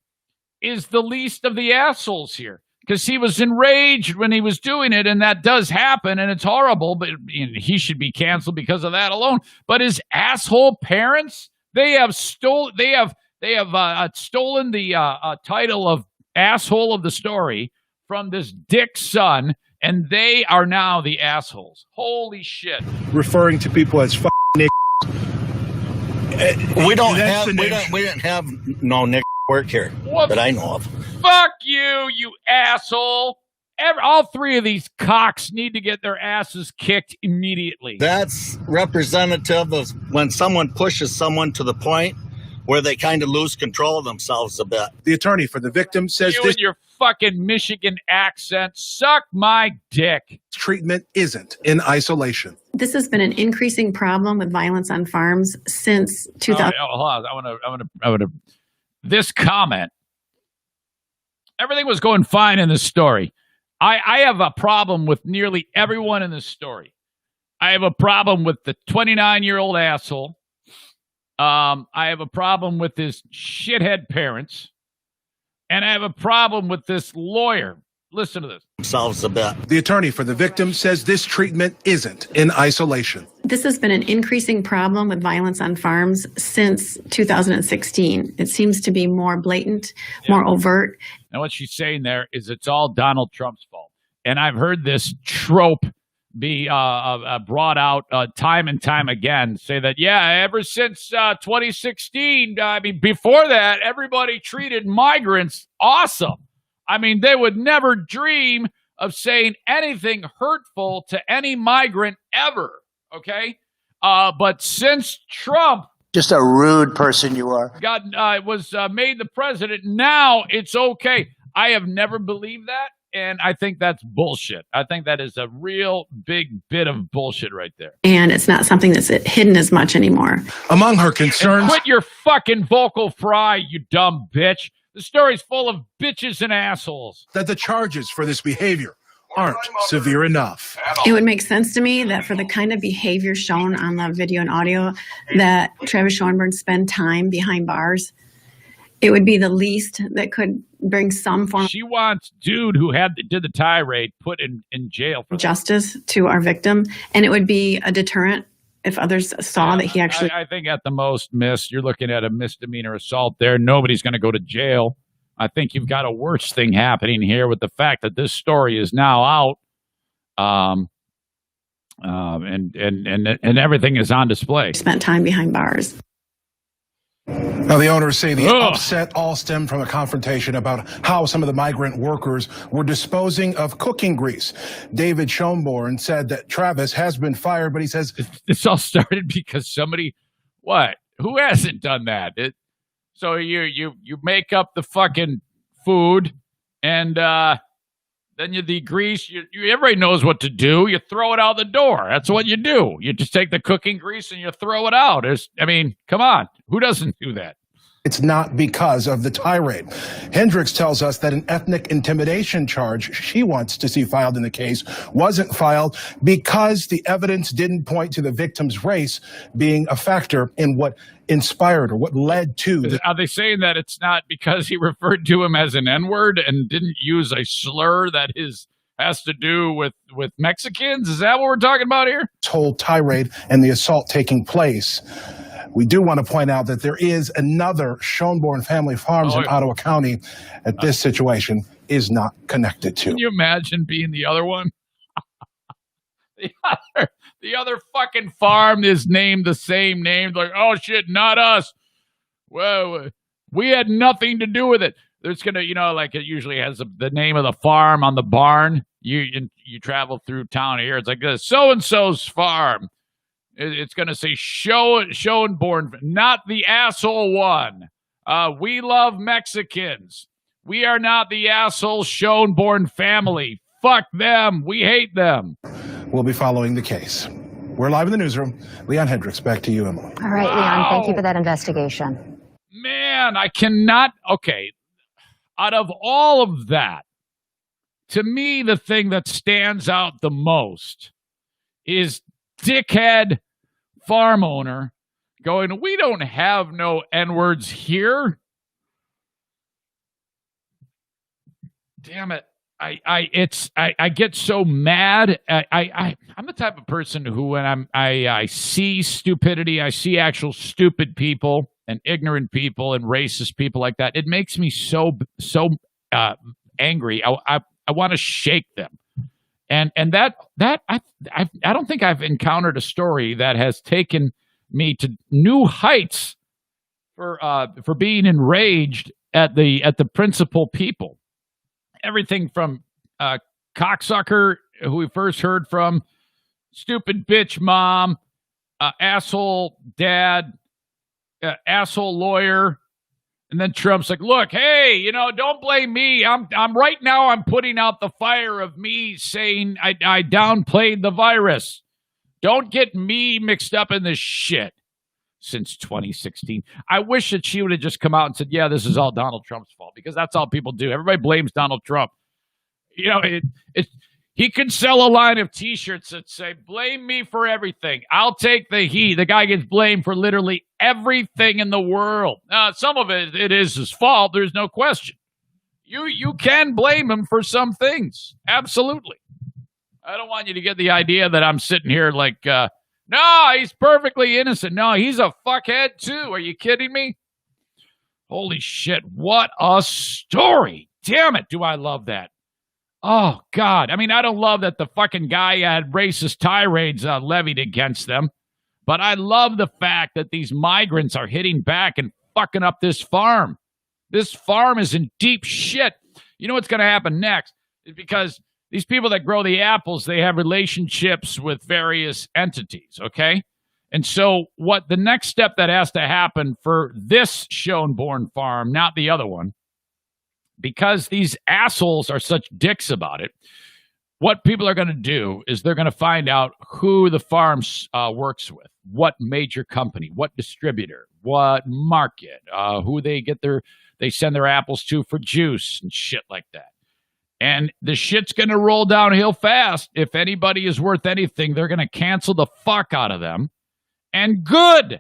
is the least of the assholes here because he was enraged when he was doing it, and that does happen, and it's horrible, but he should be canceled because of that alone. But his asshole parents, they have stolen the title of asshole of the story from this dick son, and they are now the assholes. Holy shit. Referring to people as niggas. We didn't have no Nick work here that I know of. Fuck you, you asshole. All three of these cocks need to get their asses kicked immediately. That's representative of when someone pushes someone to the point where they kind of lose control of themselves a bit. The attorney for the victim says you this and your fucking Michigan accent, suck my dick. Treatment isn't in isolation. This has been an increasing problem with violence on farms since 2000. Hold on. I want to. This comment. Everything was going fine in this story. I have a problem with nearly everyone in this story. I have a problem with the 29-year-old asshole. I have a problem with his shithead parents. And I have a problem with this lawyer. Listen to this. Themselves a bit. The attorney for the victim says this treatment isn't in isolation. This has been an increasing problem with violence on farms since 2016. It seems to be more blatant, more overt. Now, what she's saying there is it's all Donald Trump's fault. And I've heard this trope be brought out time and time again, say that, yeah, ever since 2016, I mean, before that, everybody treated migrants awesome. I mean, they would never dream of saying anything hurtful to any migrant ever, okay? But since Trump... Just a rude person you are. Was made the president, now it's okay. I have never believed that. And I think that's bullshit. I think that is a real big bit of bullshit right there. And it's not something that's hidden as much anymore. Among her concerns... And quit your fucking vocal fry, you dumb bitch. The story's full of bitches and assholes. That the charges for this behavior aren't severe enough. It would make sense to me that for the kind of behavior shown on the video and audio that Travis Schoenberg spend time behind bars. It would be the least that could bring some form of... She wants dude who did the tirade put in jail for justice to our victim, and it would be a deterrent if others saw that he actually... I think at the most, you're looking at a misdemeanor assault there. Nobody's going to go to jail. I think you've got a worse thing happening here with the fact that this story is now out, and everything is on display. Spent time behind bars. Now, the owners say the upset all stemmed from a confrontation about how some of the migrant workers were disposing of cooking grease. David Schoenborn said that Travis has been fired, but he says... This all started because somebody... What? Who hasn't done that? So you make up the fucking food, and Then you degrease. Everybody knows what to do. You throw it out the door. That's what you do. You just take the cooking grease and you throw it out. Come on. Who doesn't do that? It's not because of the tirade. Hendrix tells us that an ethnic intimidation charge she wants to see filed in the case wasn't filed because the evidence didn't point to the victim's race being a factor in what inspired or what led to. Are they saying that it's not because he referred to him as an N-word and didn't use a slur that has to do with Mexicans? Is that what we're talking about here? This whole tirade and the assault taking place. We do want to point out that there is another Schoenborn family farms in Ottawa County that this situation is not connected to. Can you imagine being the other one? the other fucking farm is named the same name. Like, oh shit, not us. Well, we had nothing to do with it. There's gonna, like it usually has the name of the farm on the barn. You travel through town here. It's like so and so's farm. It's going to say Schoenborn, not the asshole one. We love Mexicans. We are not the asshole Schoenborn family. Fuck them. We hate them. We'll be following the case. We're live in the newsroom. Leon Hendrix, back to you, Emily. All right, Leon, thank you for that investigation. Man, I cannot. Okay. Out of all of that, to me, the thing that stands out the most is dickhead farm owner going, we don't have no N-words here. Damn it. I get so mad. I'm the type of person who, when I see stupidity, I see actual stupid people and ignorant people and racist people like that, it makes me so angry. I want to shake them. And that I don't think I've encountered a story that has taken me to new heights for being enraged at the principal people. Everything from cocksucker, who we first heard from, stupid bitch mom, asshole dad, asshole lawyer. And then Trump's like, look, hey, don't blame me. I'm right now I'm putting out the fire of me saying I downplayed the virus. Don't get me mixed up in this shit. Since 2016. I wish that she would have just come out and said, yeah, this is all Donald Trump's fault, because that's all people do. Everybody blames Donald Trump. He could sell a line of T-shirts that say, blame me for everything. I'll take the heat. The guy gets blamed for literally everything in the world. Some of it is his fault. There's no question. You can blame him for some things. Absolutely. I don't want you to get the idea that I'm sitting here like, no, he's perfectly innocent. No, he's a fuckhead too. Are you kidding me? Holy shit. What a story. Damn it. Do I love that? Oh, God. I don't love that the fucking guy had racist tirades levied against them, but I love the fact that these migrants are hitting back and fucking up this farm. This farm is in deep shit. You know what's going to happen next? Is because these people that grow the apples, they have relationships with various entities, okay? And so what the next step that has to happen for this Schoenborn farm, not the other one, because these assholes are such dicks about it, what people are going to do is they're going to find out who the farm works with, what major company, what distributor, what market, who they send their apples to for juice and shit like that. And the shit's going to roll downhill fast. If anybody is worth anything, they're going to cancel the fuck out of them. And good.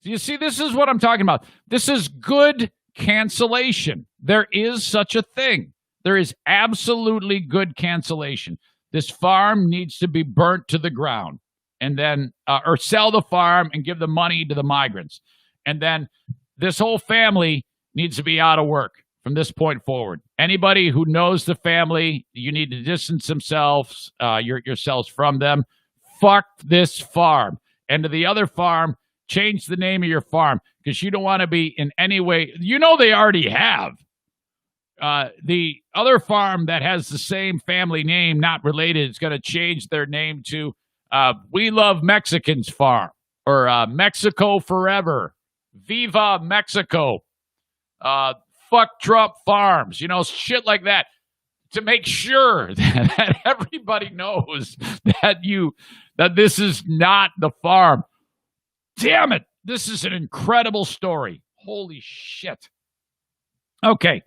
You see, this is what I'm talking about. This is good cancellation. There is such a thing. There is absolutely good cancellation. This farm needs to be burnt to the ground, and then, or sell the farm and give the money to the migrants. And then this whole family needs to be out of work from this point forward. Anybody who knows the family, you need to distance yourselves from them. Fuck this farm. And to the other farm, change the name of your farm, because you don't want to be in any way. They already have. The other farm that has the same family name, not related, is going to change their name to We Love Mexicans Farm, or Mexico Forever, Viva Mexico, Fuck Trump Farms, shit like that. to make sure that everybody knows that this is not the farm. Damn it. This is an incredible story. Holy shit. Okay.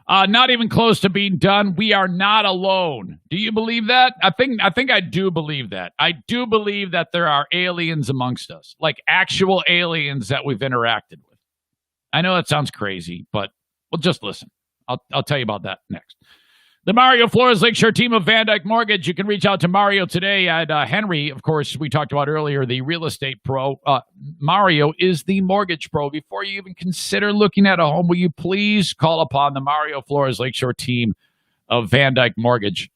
Not even close to being done. We are not alone. Do you believe that? I think I do believe that. I do believe that there are aliens amongst us, like actual aliens that we've interacted with. I know that sounds crazy, but well, just listen. I'll tell you about that next. The Mario Flores Lakeshore team of Van Dyke Mortgage. You can reach out to Mario today at Henry. Of course, we talked about earlier, the real estate pro. Mario is the mortgage pro. Before you even consider looking at a home, will you please call upon the Mario Flores Lakeshore team of Van Dyke Mortgage?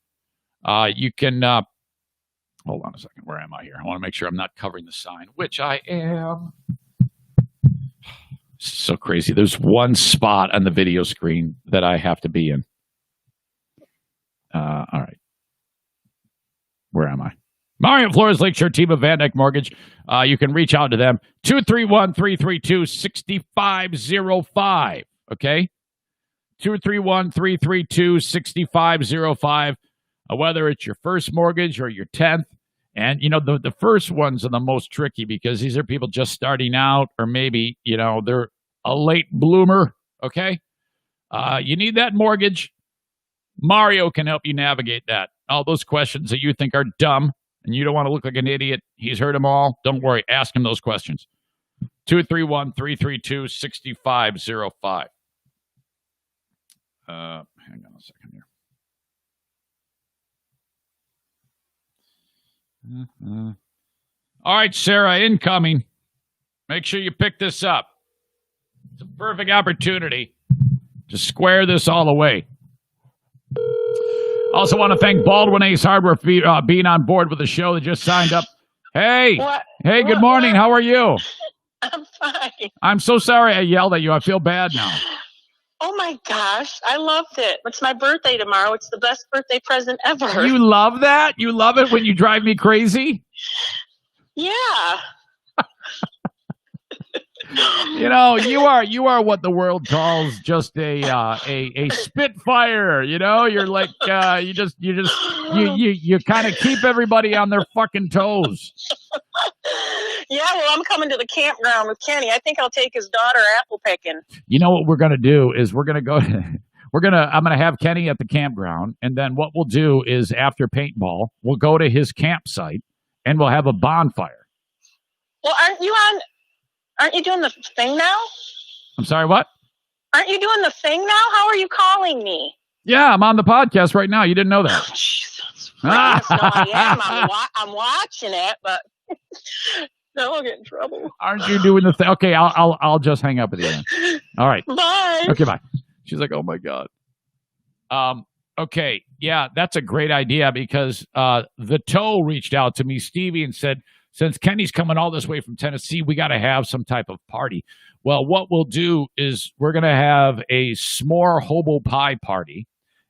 You can, hold on a second. Where am I here? I want to make sure I'm not covering the sign, which I am. So crazy. There's one spot on the video screen that I have to be in. All right. Where am I? Mario Flores Lakeshore team of Van Dyke Mortgage. You can reach out to them. 231-332-6505. Okay? 231-332-6505. Whether it's your first mortgage or your 10th. And, the first ones are the most tricky because these are people just starting out or maybe, they're a late bloomer. Okay? You need that mortgage. Mario can help you navigate that. All those questions that you think are dumb and you don't want to look like an idiot. He's heard them all. Don't worry. Ask him those questions. 231-332-6505. Hang on a second here. All right, Sarah, incoming. Make sure you pick this up. It's a perfect opportunity to square this all away. Also want to thank Baldwin Ace Hardware for being on board with the show. They just signed up. Hey. What? Hey, good morning. What? How are you? I'm fine. I'm so sorry I yelled at you. I feel bad now. Oh, my gosh. I loved it. It's my birthday tomorrow. It's the best birthday present ever. You love that? You love it when you drive me crazy? Yeah. You are what the world calls just a spitfire. You're like you kind of keep everybody on their fucking toes. Yeah, well, I'm coming to the campground with Kenny. I think I'll take his daughter apple picking. You know what we're gonna do is I'm gonna have Kenny at the campground, and then what we'll do is after paintball, we'll go to his campsite and we'll have a bonfire. Well, aren't you doing the thing now? I'm sorry, what? Aren't you doing the thing now? How are you calling me? Yeah, I'm on the podcast right now. You didn't know that. Oh, Jesus. No, I am. I'm watching it, but no, I'll get in trouble. Aren't you doing the thing? Okay, I'll just hang up with you then. All right. Bye. Okay, bye. She's like, oh my God. Okay, yeah, that's a great idea because the toe reached out to me, Stevie, and said, since Kenny's coming all this way from Tennessee, we got to have some type of party. Well, what we'll do is we're going to have a s'more hobo pie party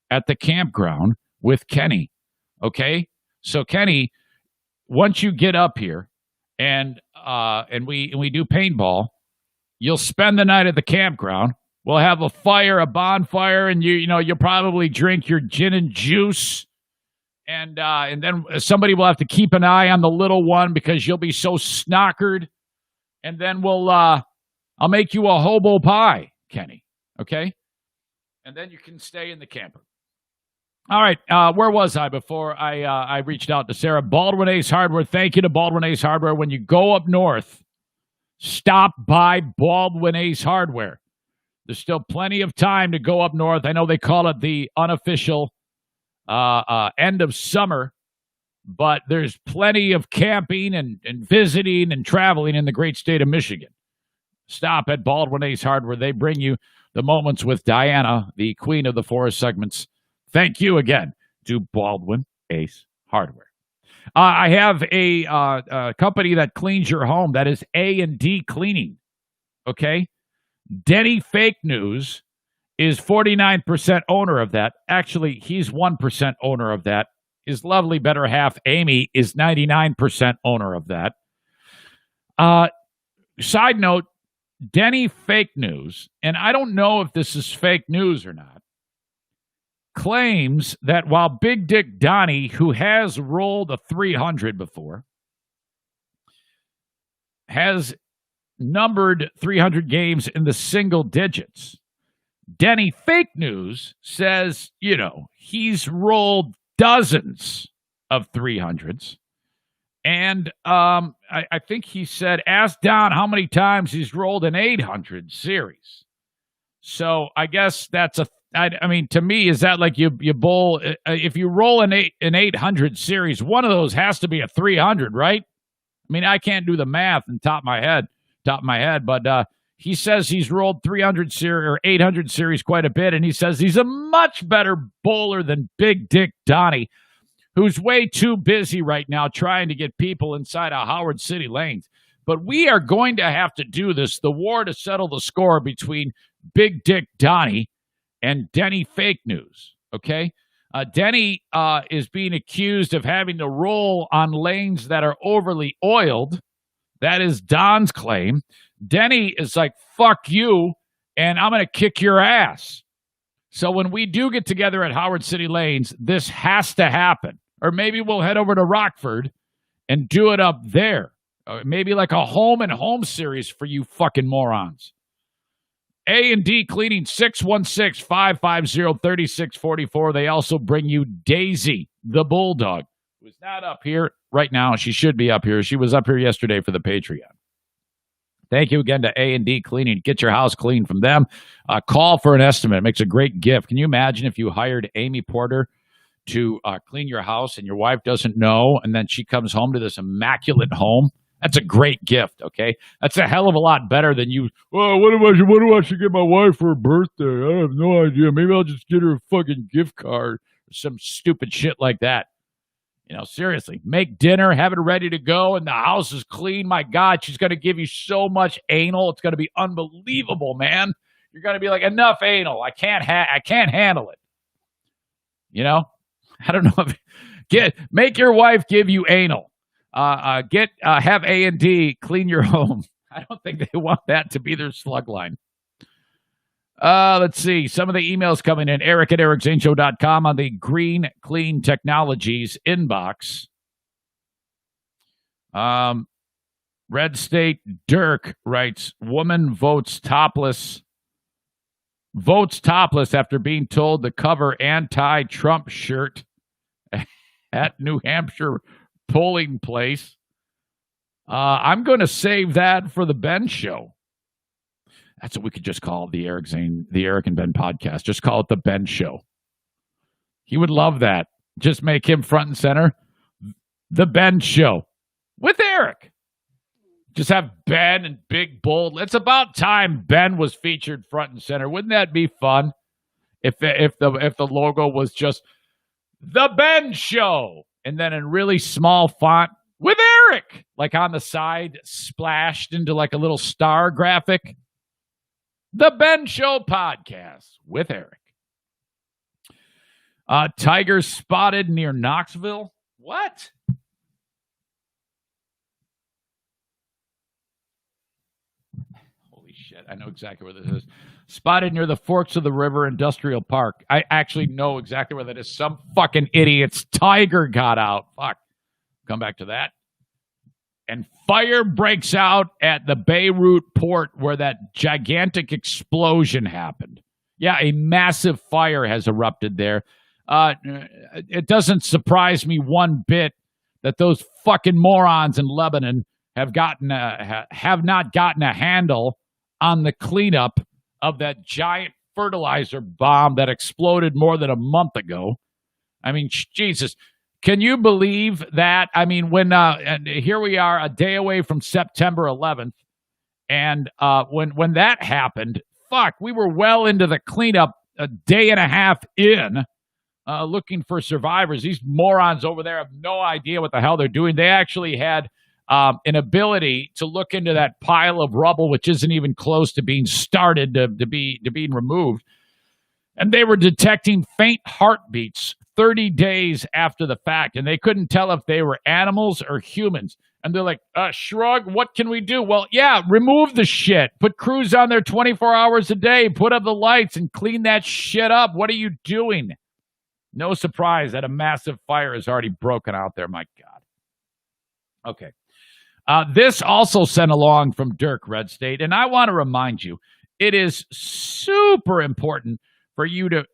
at the campground with Kenny. Okay? So Kenny, once you get up here and we do paintball, you'll spend the night at the campground. We'll have a fire, a bonfire, and you'll probably drink your gin and juice. And then somebody will have to keep an eye on the little one because you'll be so snockered. And then I'll make you a hobo pie, Kenny. Okay? And then you can stay in the camper. All right. Where was I before I reached out to Sarah? Baldwin Ace Hardware. Thank you to Baldwin Ace Hardware. When you go up north, stop by Baldwin Ace Hardware. There's still plenty of time to go up north. I know they call it the unofficial end of summer, but there's plenty of camping and visiting and traveling in the great state of Michigan. Stop at Baldwin Ace Hardware. They bring you the moments with Diana, the queen of the forest segments. Thank you again to Baldwin Ace Hardware. I have a company that cleans your home. That is A&D Cleaning. Okay? Denny Fake News is 49% owner of that. Actually, he's 1% owner of that. His lovely better half, Amy, is 99% owner of that. Side note, Denny Fake News, and I don't know if this is fake news or not, claims that while Big Dick Donnie, who has rolled a 300 before, has numbered 300 games in the single digits, Denny Fake News says, he's rolled dozens of 300s. And I think he said, ask Don how many times he's rolled an 800 series. So I guess that's to me, is that like you bowl, if you roll an 800 series, one of those has to be a 300, right? I mean, I can't do the math on top of my head, but he says he's rolled 300 series or 800 series quite a bit, and he says he's a much better bowler than Big Dick Donnie, who's way too busy right now trying to get people inside of Howard City lanes. But we are going to have to do this, the war to settle the score between Big Dick Donnie and Denny Fake News, okay? Denny is being accused of having to roll on lanes that are overly oiled. That is Don's claim. Denny is like, fuck you, and I'm going to kick your ass. So when we do get together at Howard City Lanes, this has to happen. Or maybe we'll head over to Rockford and do it up there. Maybe like a home and home series for you fucking morons. A&D Cleaning, 616-550-3644. They also bring you Daisy, the Bulldog, who's not up here right now. She should be up here. She was up here yesterday for the Patreon. Thank you again to A&D Cleaning. Get your house clean from them. Call for an estimate. It makes a great gift. Can you imagine if you hired Amy Porter to clean your house and your wife doesn't know, and then she comes home to this immaculate home? That's a great gift, okay? That's a hell of a lot better than you, what do I should get my wife for her birthday? I have no idea. Maybe I'll just get her a fucking gift card or some stupid shit like that. Seriously, make dinner, have it ready to go, and the house is clean. My God, she's going to give you so much anal. It's going to be unbelievable, man. You're going to be like, enough anal. I can't handle it. I don't know. Make your wife give you anal. Have A&D clean your home. I don't think they want that to be their slug line. Let's see. Some of the emails coming in. Eric at ericzaneshow.com on the Green Clean Technologies inbox. Red State Dirk writes, woman votes topless after being told to cover anti-Trump shirt at New Hampshire polling place. I'm going to save that for the Ben Show. That's what we could just call the Eric Zane, the Eric and Ben podcast. Just call it the Ben Show. He would love that. Just make him front and center. The Ben Show with Eric. Just have Ben and Big Bold. It's about time Ben was featured front and center. Wouldn't that be fun? If the logo was just the Ben Show, and then in really small font with Eric, like on the side, splashed into like a little star graphic. The Ben Show podcast with Eric. Tigers spotted near Knoxville. What? Holy shit. I know exactly where this is. Spotted near the Forks of the River Industrial Park. I actually know exactly where that is. Some fucking idiot's tiger got out. Fuck. Come back to that. And fire breaks out at the Beirut port where that gigantic explosion happened. Yeah, a massive fire has erupted there. It doesn't surprise me one bit that those fucking morons in Lebanon have not gotten a handle on the cleanup of that giant fertilizer bomb that exploded more than a month ago. I mean, Jesus. Can you believe that? I mean, when and here we are a day away from September 11th, and when that happened, fuck, we were well into the cleanup, a day and a half in, looking for survivors. These morons over there have no idea what the hell they're doing. They actually had an ability to look into that pile of rubble, which isn't even close to being started to being removed, and they were detecting faint heartbeats 30 days after the fact, and they couldn't tell if they were animals or humans. And they're like, shrug, what can we do? Well, yeah, remove the shit. Put crews on there 24 hours a day. Put up the lights and clean that shit up. What are you doing? No surprise that a massive fire has already broken out there. My God. Okay. This also sent along from Dirk Red State, and I want to remind you, it is super important for you to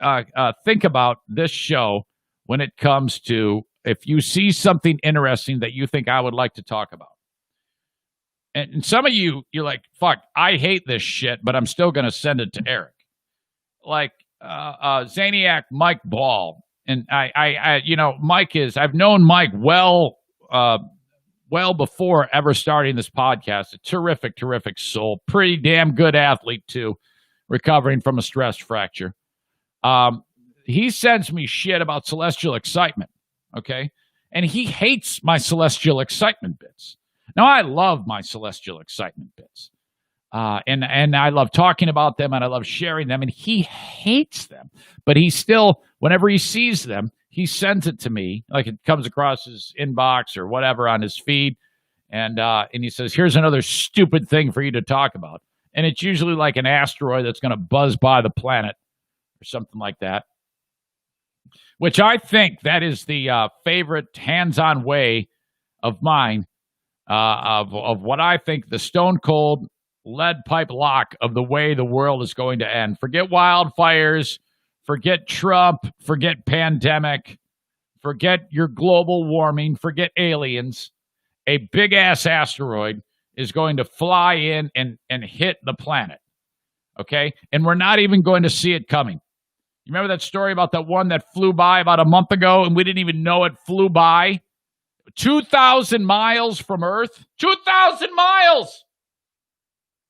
think about this show when it comes to if you see something interesting that you think I would like to talk about. And some of you, you're like, fuck, I hate this shit, but I'm still going to send it to Eric. Like Zaniac Mike Ball. And I Mike I've known Mike well before ever starting this podcast. A terrific, terrific soul. Pretty damn good athlete, too, recovering from a stress fracture. He sends me shit about celestial excitement, okay? And he hates my celestial excitement bits. Now, I love my celestial excitement bits. And I love talking about them, and I love sharing them, and he hates them. But he still, whenever he sees them, he sends it to me, like it comes across his inbox or whatever on his feed, and he says, here's another stupid thing for you to talk about. And it's usually like an asteroid that's going to buzz by the planet or something like that, which I think that is the favorite hands-on way of mine of what I think the stone-cold lead pipe lock of the way the world is going to end. Forget wildfires, forget Trump, forget pandemic, forget your global warming, forget aliens. A big-ass asteroid is going to fly in and hit the planet, okay? And we're not even going to see it coming. You remember that story about that one that flew by about a month ago, and we didn't even know it flew by? 2,000 miles from Earth? 2,000 miles!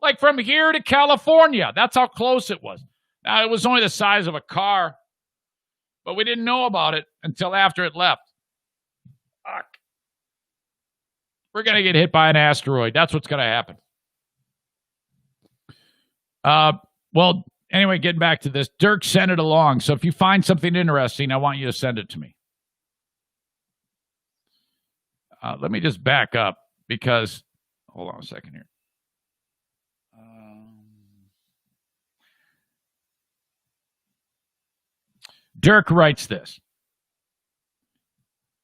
Like from here to California. That's how close it was. Now, it was only the size of a car, but we didn't know about it until after it left. Fuck. We're going to get hit by an asteroid. That's what's going to happen. Well, anyway, getting back to this. Dirk sent it along. So if you find something interesting, I want you to send it to me. Let me just back up because, hold on a second here. Dirk writes this.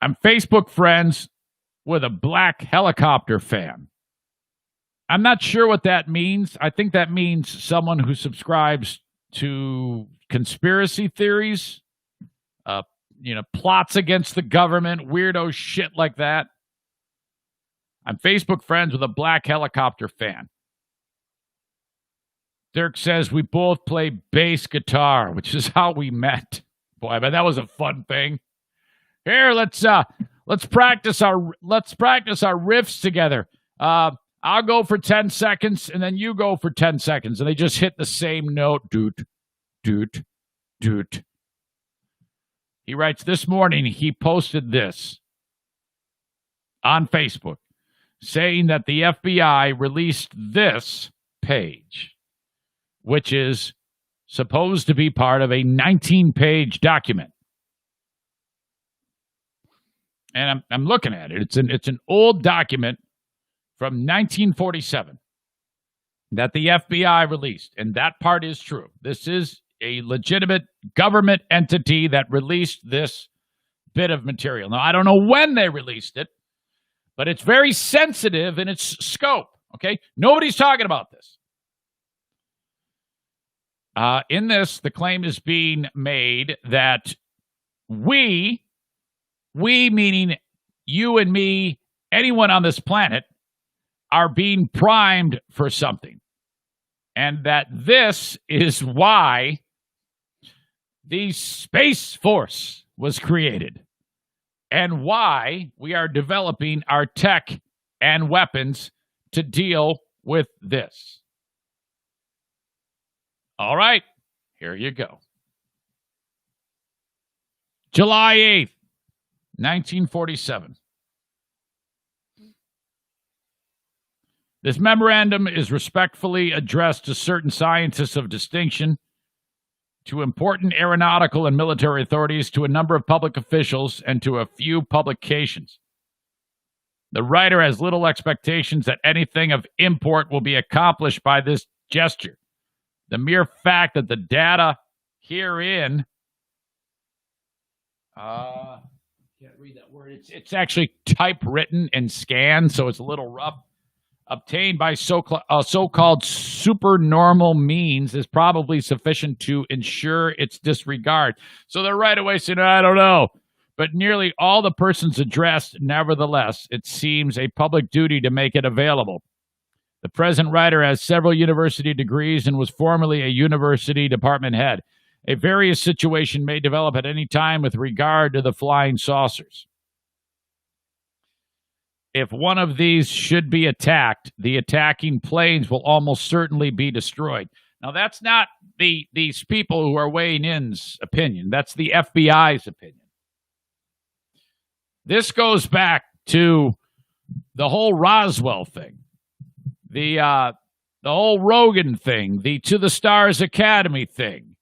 I'm Facebook friends with a black helicopter fan. I'm not sure what that means. I think that means someone who subscribes to conspiracy theories, plots against the government, weirdo shit like that. I'm Facebook friends with a black helicopter fan. Dirk says we both play bass guitar, which is how we met. Boy, but that was a fun thing. Here, let's practice our riffs together. I'll go for 10 seconds, and then you go for 10 seconds, and they just hit the same note. Doot, doot, doot. He writes, this morning he posted this on Facebook, saying that the FBI released this page, which is supposed to be part of a 19-page document. And I'm looking at it. It's an old document from 1947 that the FBI released, and that part is true. This is a legitimate government entity that released this bit of material. Now, I don't know when they released it, but it's very sensitive in its scope, okay? Nobody's talking about this. In this, the claim is being made that we meaning you and me, anyone on this planet, are being primed for something. And that this is why the Space Force was created. And why we are developing our tech and weapons to deal with this. All right, here you go. July 8th, 1947. This memorandum is respectfully addressed to certain scientists of distinction, to important aeronautical and military authorities, to a number of public officials, and to a few publications. The writer has little expectations that anything of import will be accomplished by this gesture. The mere fact that the data herein Can't read that word. It's actually typewritten and scanned, so it's a little rough. Obtained by so-called supernormal means is probably sufficient to ensure its disregard. So they're right away saying, I don't know. But nearly all the persons addressed, nevertheless, it seems a public duty to make it available. The present writer has several university degrees and was formerly a university department head. A various situation may develop at any time with regard to the flying saucers. If one of these should be attacked, the attacking planes will almost certainly be destroyed. Now, that's not these people who are weighing in's opinion. That's the FBI's opinion. This goes back to the whole Roswell thing, the whole Rogan thing, the To the Stars Academy thing.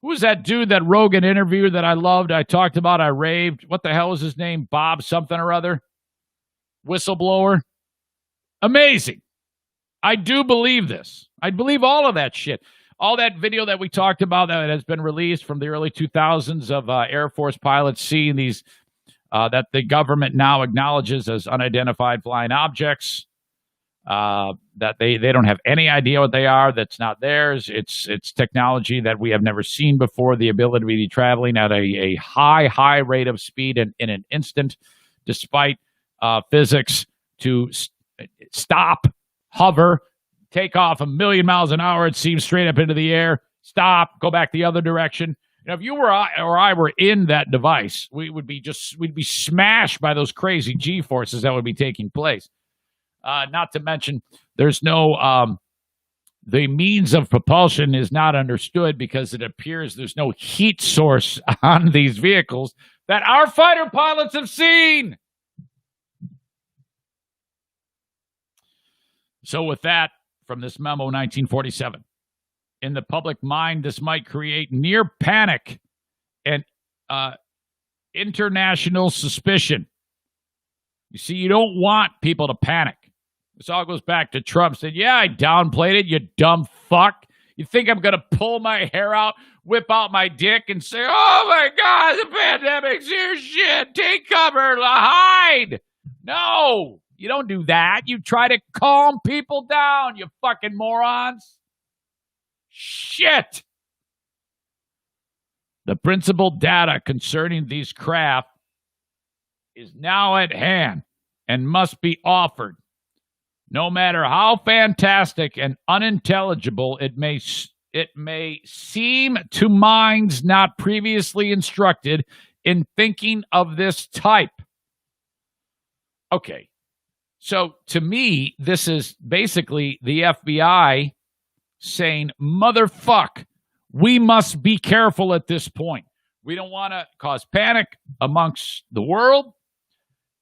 Who was that dude that Rogan interviewed that I loved? I talked about, I raved. What the hell was his name? Bob something or other? Whistleblower. Amazing. I do believe this. I believe all of that shit. All that video that we talked about that has been released from the early 2000s of Air Force pilots seeing these that the government now acknowledges as unidentified flying objects, that they don't have any idea what they are. That's not theirs. It's technology that we have never seen before. The ability to be traveling at a high rate of speed in an instant, despite physics, to stop, hover, take off 1,000,000 miles an hour. It seems straight up into the air. Stop, go back the other direction. Now, if you or I were in that device, we'd be smashed by those crazy G-forces that would be taking place. Not to mention, there's no the means of propulsion is not understood because it appears there's no heat source on these vehicles that our fighter pilots have seen. So with that, from this memo, 1947, in the public mind, this might create near panic and international suspicion. You see, you don't want people to panic. This all goes back to Trump saying, yeah, I downplayed it, you dumb fuck. You think I'm going to pull my hair out, whip out my dick, and say, oh my God, the pandemic's here, shit, take cover, hide. No. You don't do that. You try to calm people down, you fucking morons. Shit. The principal data concerning these craft is now at hand and must be offered. No matter how fantastic and unintelligible it may seem to minds not previously instructed in thinking of this type. Okay. So, to me, this is basically the FBI saying, motherfuck, we must be careful at this point. We don't want to cause panic amongst the world,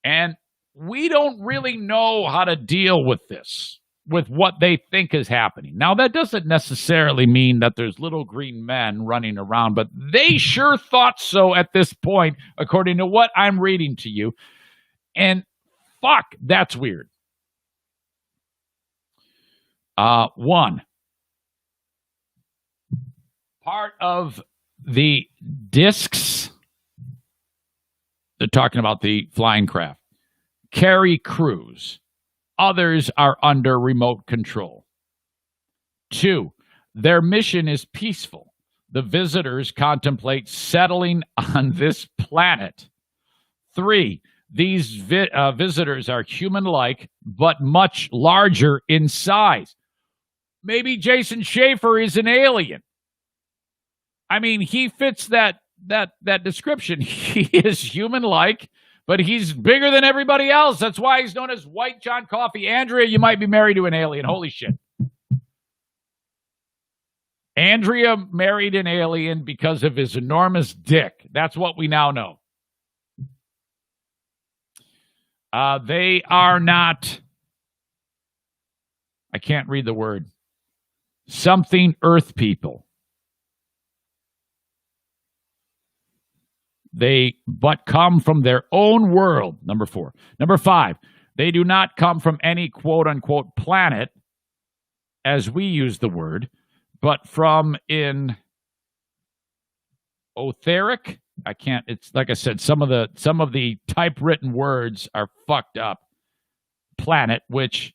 and we don't really know how to deal with this, with what they think is happening. Now, that doesn't necessarily mean that there's little green men running around, but they sure thought so at this point, according to what I'm reading to you. And fuck, that's weird. One, part of the discs, they're talking about the flying craft, carry crews. Others are under remote control. 2, their mission is peaceful. The visitors contemplate settling on this planet. 3, these visitors are human-like, but much larger in size. Maybe Jason Schaefer is an alien. I mean, he fits that description. He is human-like, but he's bigger than everybody else. That's why he's known as White John Coffee. Andrea, you might be married to an alien. Holy shit. Andrea married an alien because of his enormous dick. That's what we now know. They are not, I can't read the word, something earth people. They but come from their own world, number 4. Number 5, they do not come from any quote-unquote planet, as we use the word, but from in etheric I can't. It's like I said, some of the typewritten words are fucked up. Planet, which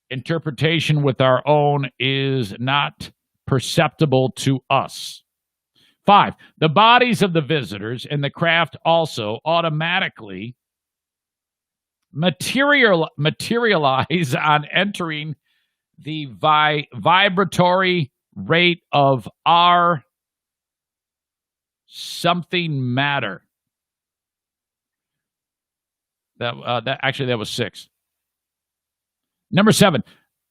interpretation with our own is not perceptible to us. 5, the bodies of the visitors and the craft also automatically materialize on entering the vibratory rate of our something matter. That was 6. Number 7,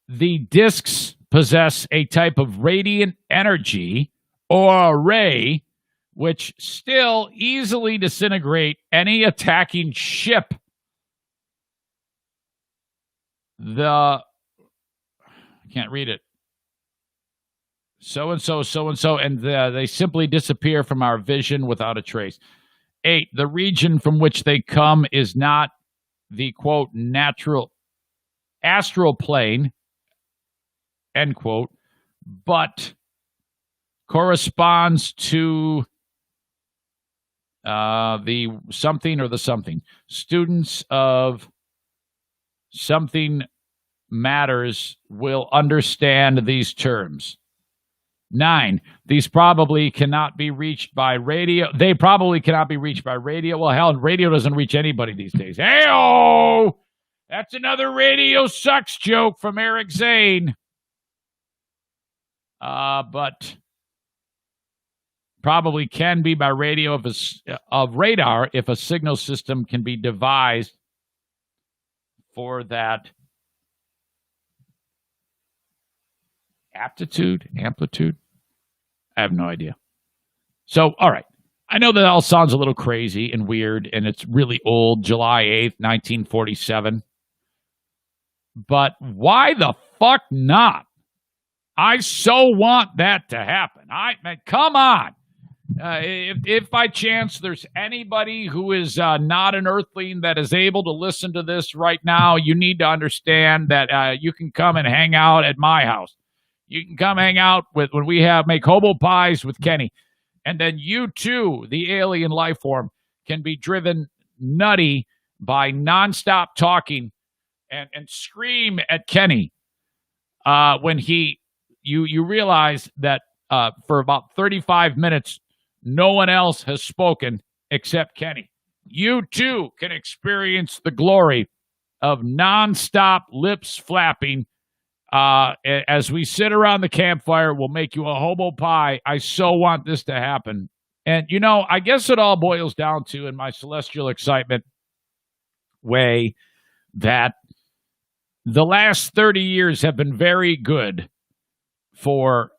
the discs possess a type of radiant energy or a ray which still easily disintegrate any attacking ship. I can't read it. So-and-so, and they simply disappear from our vision without a trace. 8, the region from which they come is not the, quote, natural astral plane, end quote, but corresponds to the something or the something. Students of something matters will understand these terms. 9, these probably cannot be reached by radio. They probably cannot be reached by radio. Well, hell, radio doesn't reach anybody these days. Hey-oh! That's another radio sucks joke from Eric Zane. But probably can be by radio of radar if a signal system can be devised for that amplitude. I have no idea. So, all right. I know that all sounds a little crazy and weird, and it's really old, July 8th, 1947. But why the fuck not? I so want that to happen. Come on. If by chance there's anybody who is not an earthling that is able to listen to this right now, you need to understand that you can come and hang out at my house. You can come hang out when we make hobo pies with Kenny. And then you too, the alien life form, can be driven nutty by nonstop talking and scream at Kenny when you realize that for about 35 minutes, no one else has spoken except Kenny. You too can experience the glory of nonstop lips flapping. As we sit around the campfire, we'll make you a hobo pie. I so want this to happen. And, I guess it all boils down to, in my celestial excitement way, that the last 30 years have been very good for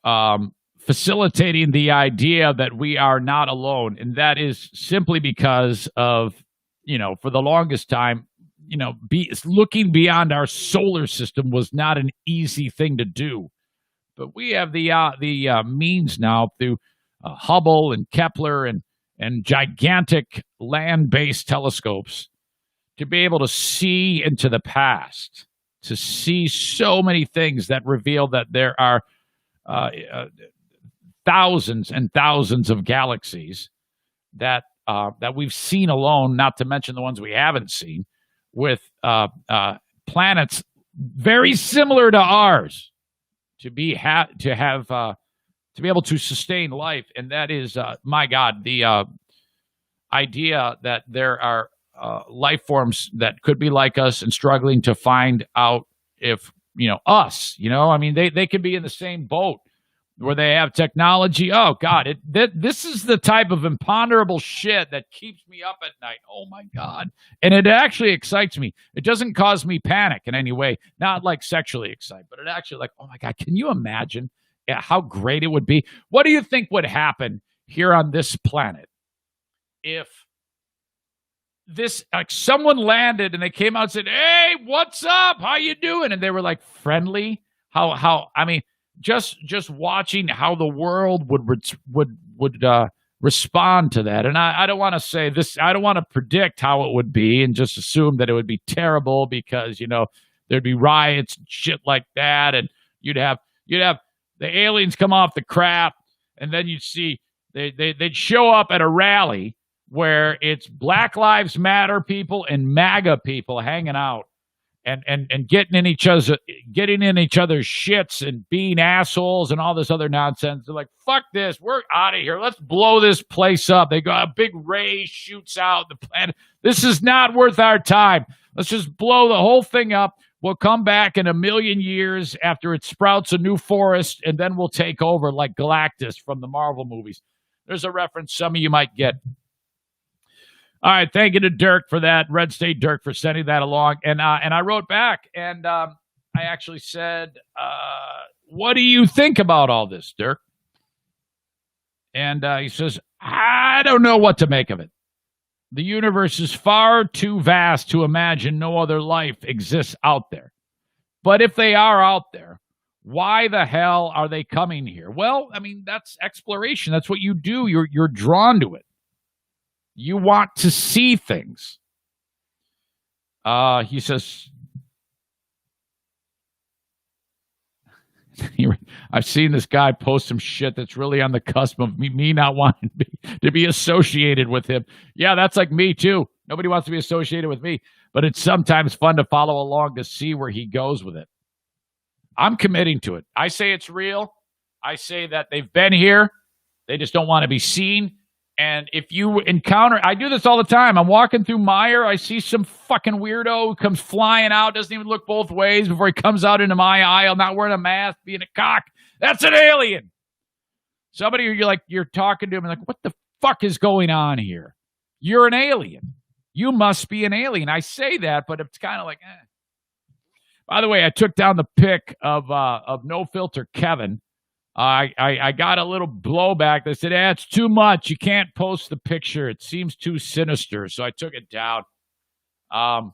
facilitating the idea that we are not alone. And that is simply because of, for the longest time, looking beyond our solar system was not an easy thing to do. But we have the means now through Hubble and Kepler and gigantic land-based telescopes to be able to see into the past, to see so many things that reveal that there are thousands and thousands of galaxies that we've seen alone, not to mention the ones we haven't seen, with planets very similar to ours to be able to sustain life. And that is, my God, the idea that there are life forms that could be like us and struggling to find out if us. They could be in the same boat where they have technology. Oh God, this is the type of imponderable shit that keeps me up at night. Oh my God. And it actually excites me. It doesn't cause me panic in any way, not like sexually excited, but it actually like, oh my God, can you imagine how great it would be? What do you think would happen here on this planet if someone landed and they came out and said, "Hey, what's up? How you doing?" And they were like friendly. Just watching how the world would respond to that. And I don't want to say this. I don't want to predict how it would be and just assume that it would be terrible because there'd be riots and shit like that, and you'd have the aliens come off the crap, and then you'd see They'd show up at a rally where it's Black Lives Matter people and MAGA people hanging out and getting in each other's shits and being assholes and all this other nonsense. They're like, fuck this, we're out of here. Let's blow this place up. They go, a big ray shoots out the planet. This is not worth our time. Let's just blow the whole thing up. We'll come back in 1,000,000 years after it sprouts a new forest, and then we'll take over like Galactus from the Marvel movies. There's a reference some of you might get. All right, thank you to Dirk for that, Red State Dirk, for sending that along. And I wrote back, and I actually said, what do you think about all this, Dirk? And he says, I don't know what to make of it. The universe is far too vast to imagine no other life exists out there. But if they are out there, why the hell are they coming here? Well, I mean, that's exploration. That's what you do. You're drawn to it. You want to see things. He says, I've seen this guy post some shit that's really on the cusp of me not wanting to be associated with him. Yeah, that's like me too. Nobody wants to be associated with me, but it's sometimes fun to follow along to see where he goes with it. I'm committing to it. I say it's real. I say that they've been here. They just don't want to be seen. And if you encounter, I do this all the time. I'm walking through Meijer. I see some fucking weirdo who comes flying out, doesn't even look both ways before he comes out into my aisle, not wearing a mask, being a cock. That's an alien. Somebody you're talking to him and like, what the fuck is going on here? You're an alien. You must be an alien. I say that, but it's kind of like, eh. By the way, I took down the pic of No Filter Kevin. I got a little blowback. They said, it's too much. You can't post the picture. It seems too sinister. So I took it down. The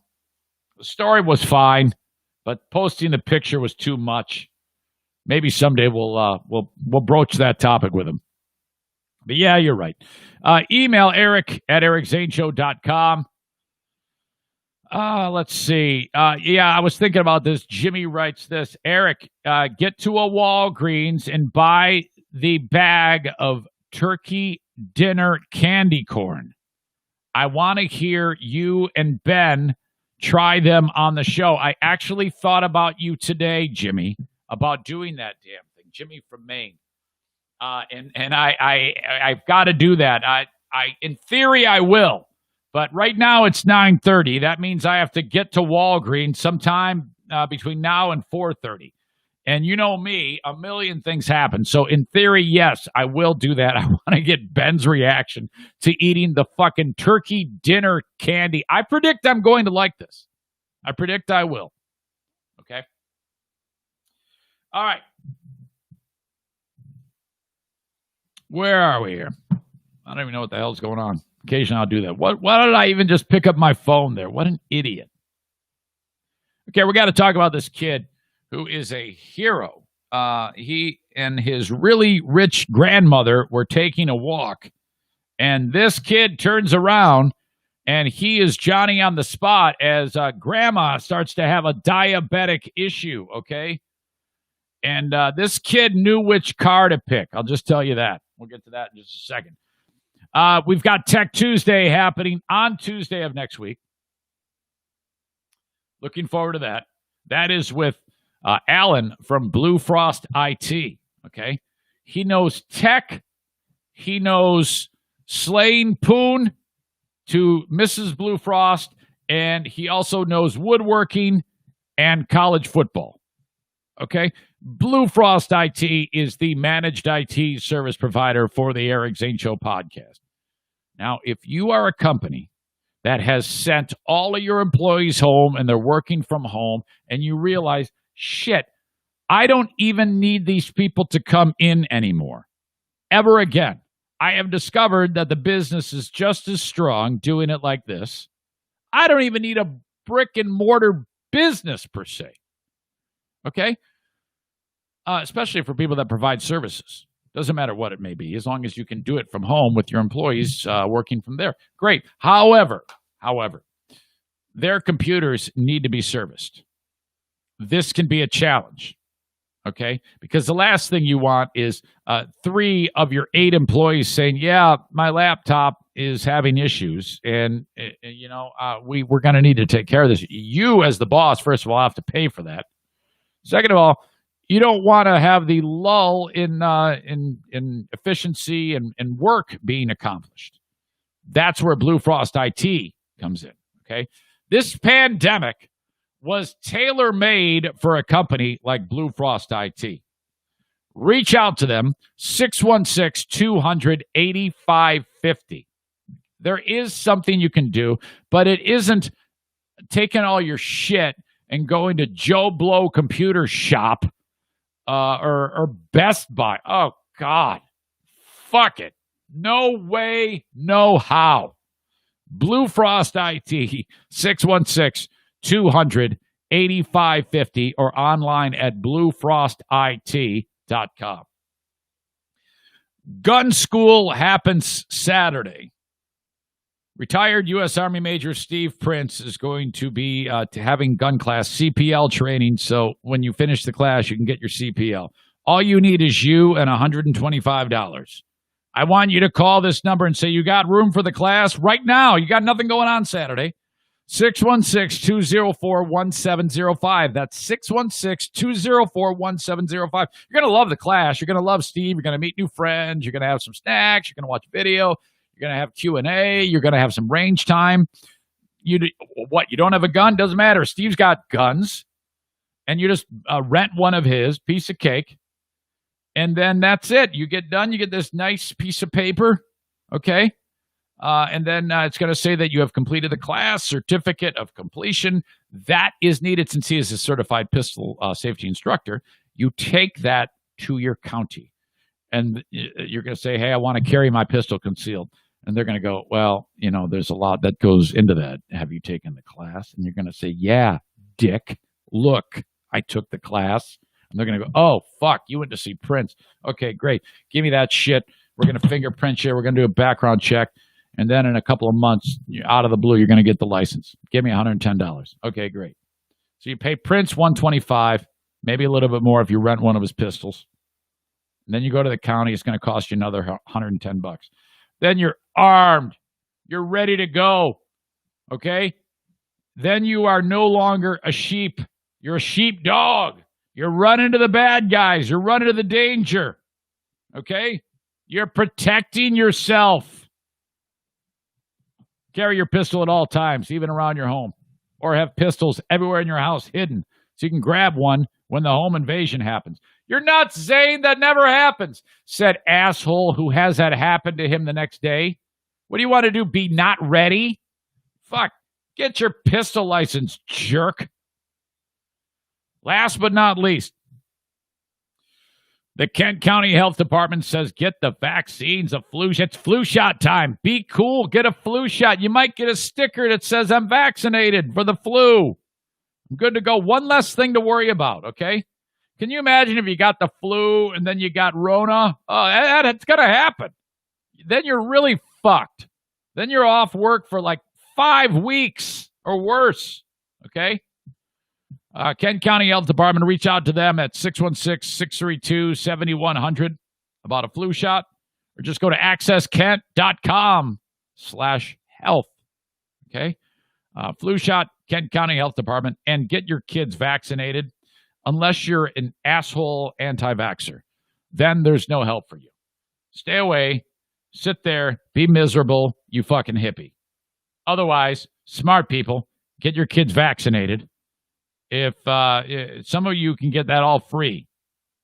story was fine, but posting the picture was too much. Maybe someday we'll broach that topic with him. But yeah, you're right. Email Eric at ericzaneshow.com. Let's see. I was thinking about this. Jimmy writes this. Eric, get to a Walgreens and buy the bag of turkey dinner candy corn. I want to hear you and Ben try them on the show. I actually thought about you today, Jimmy, about doing that damn thing. Jimmy from Maine. And I've got to do that. I in theory I will. But right now it's 9:30. That means I have to get to Walgreens sometime between now and 4:30. And you know me, a million things happen. So in theory, yes, I will do that. I want to get Ben's reaction to eating the fucking turkey dinner candy. I predict I'm going to like this. I predict I will. Okay? All right. Where are we here? I don't even know what the hell's going on. Occasionally I'll do that. Why did I even just pick up my phone there? What an idiot. Okay, we got to talk about this kid who is a hero. He and his really rich grandmother were taking a walk, and this kid turns around, and he is Johnny on the spot as grandma starts to have a diabetic issue, okay? And this kid knew which car to pick. I'll just tell you that. We'll get to that in just a second. We've got Tech Tuesday happening on Tuesday of next week. Looking forward to that. That is with Alan from Blue Frost IT. Okay. He knows tech. He knows slaying poon to Mrs. Blue Frost. And he also knows woodworking and college football. Okay. Blue Frost IT is the managed IT service provider for the Eric Zane Show podcast. Now, if you are a company that has sent all of your employees home and they're working from home and you realize, shit, I don't even need these people to come in anymore, ever again. I have discovered that the business is just as strong doing it like this. I don't even need a brick and mortar business per se. Okay? Especially for people that provide services. Doesn't matter what it may be, as long as you can do it from home with your employees working from there. Great. However, their computers need to be serviced. This can be a challenge. okay? Because the last thing you want is 3 of your 8 employees saying, yeah, my laptop is having issues, and we're going to need to take care of this. You, as the boss, first of all, have to pay for that. Second of all, you don't want to have the lull in efficiency and work being accomplished. That's where Blue Frost IT comes in, okay? This pandemic was tailor-made for a company like Blue Frost IT. Reach out to them, 616-200-8550. There is something you can do, but it isn't taking all your shit and going to Joe Blow Computer Shop or Best Buy. Oh, God. Fuck it. No way, no how. Blue Frost IT, 616-200-8550 or online at bluefrostit.com. Gun school happens Saturday. Retired U.S. Army Major Steve Prince is going to be having gun class CPL training, so when you finish the class, you can get your CPL. All you need is you and $125. I want you to call this number and say you got room for the class right now. You got nothing going on Saturday. 616-204-1705. That's 616-204-1705. You're going to love the class. You're going to love Steve. You're going to meet new friends. You're going to have some snacks. You're going to watch video. You're going to have Q&A. You're going to have some range time. You don't have a gun? Doesn't matter. Steve's got guns. And you just rent one of his, piece of cake. And then that's it. You get done. You get this nice piece of paper. Okay? And then it's going to say that you have completed the class, certificate of completion. That is needed since he is a certified pistol safety instructor. You take that to your county. And you're going to say, hey, I want to carry my pistol concealed. And they're going to go, well, there's a lot that goes into that. Have you taken the class? And you're going to say, yeah, dick. Look, I took the class. And they're going to go, oh, fuck, you went to see Prince. Okay, great. Give me that shit. We're going to fingerprint you. We're going to do a background check. And then in a couple of months, out of the blue, you're going to get the license. Give me $110. Okay, great. So you pay Prince $125, maybe a little bit more if you rent one of his pistols. And then you go to the county. It's going to cost you another $110. Then you're armed. You're ready to go. Okay? Then you are no longer a sheep. You're a sheep dog. You're running to the bad guys. You're running to the danger. Okay? You're protecting yourself. Carry your pistol at all times, even around your home. Or have pistols everywhere in your house hidden so you can grab one when the home invasion happens. You're nuts, Zane. That never happens, said asshole who has that happen to him the next day. What do you want to do, be not ready? Fuck. Get your pistol license, jerk. Last but not least, the Kent County Health Department says get the vaccines, a flu shot. It's flu shot time. Be cool. Get a flu shot. You might get a sticker that says I'm vaccinated for the flu. I'm good to go. One less thing to worry about, okay? Can you imagine if you got the flu and then you got Rona? Oh, that's going to happen. Then you're really fucked. Then you're off work for like 5 weeks or worse, okay? Kent County Health Department, reach out to them at 616-632-7100 about a flu shot, or just go to accesskent.com/health. Okay? Flu shot, Kent County Health Department, and get your kids vaccinated unless you're an asshole anti-vaxxer. Then there's no help for you. Stay away, sit there, be miserable, you fucking hippie. Otherwise, smart people, get your kids vaccinated. If some of you can get that all free,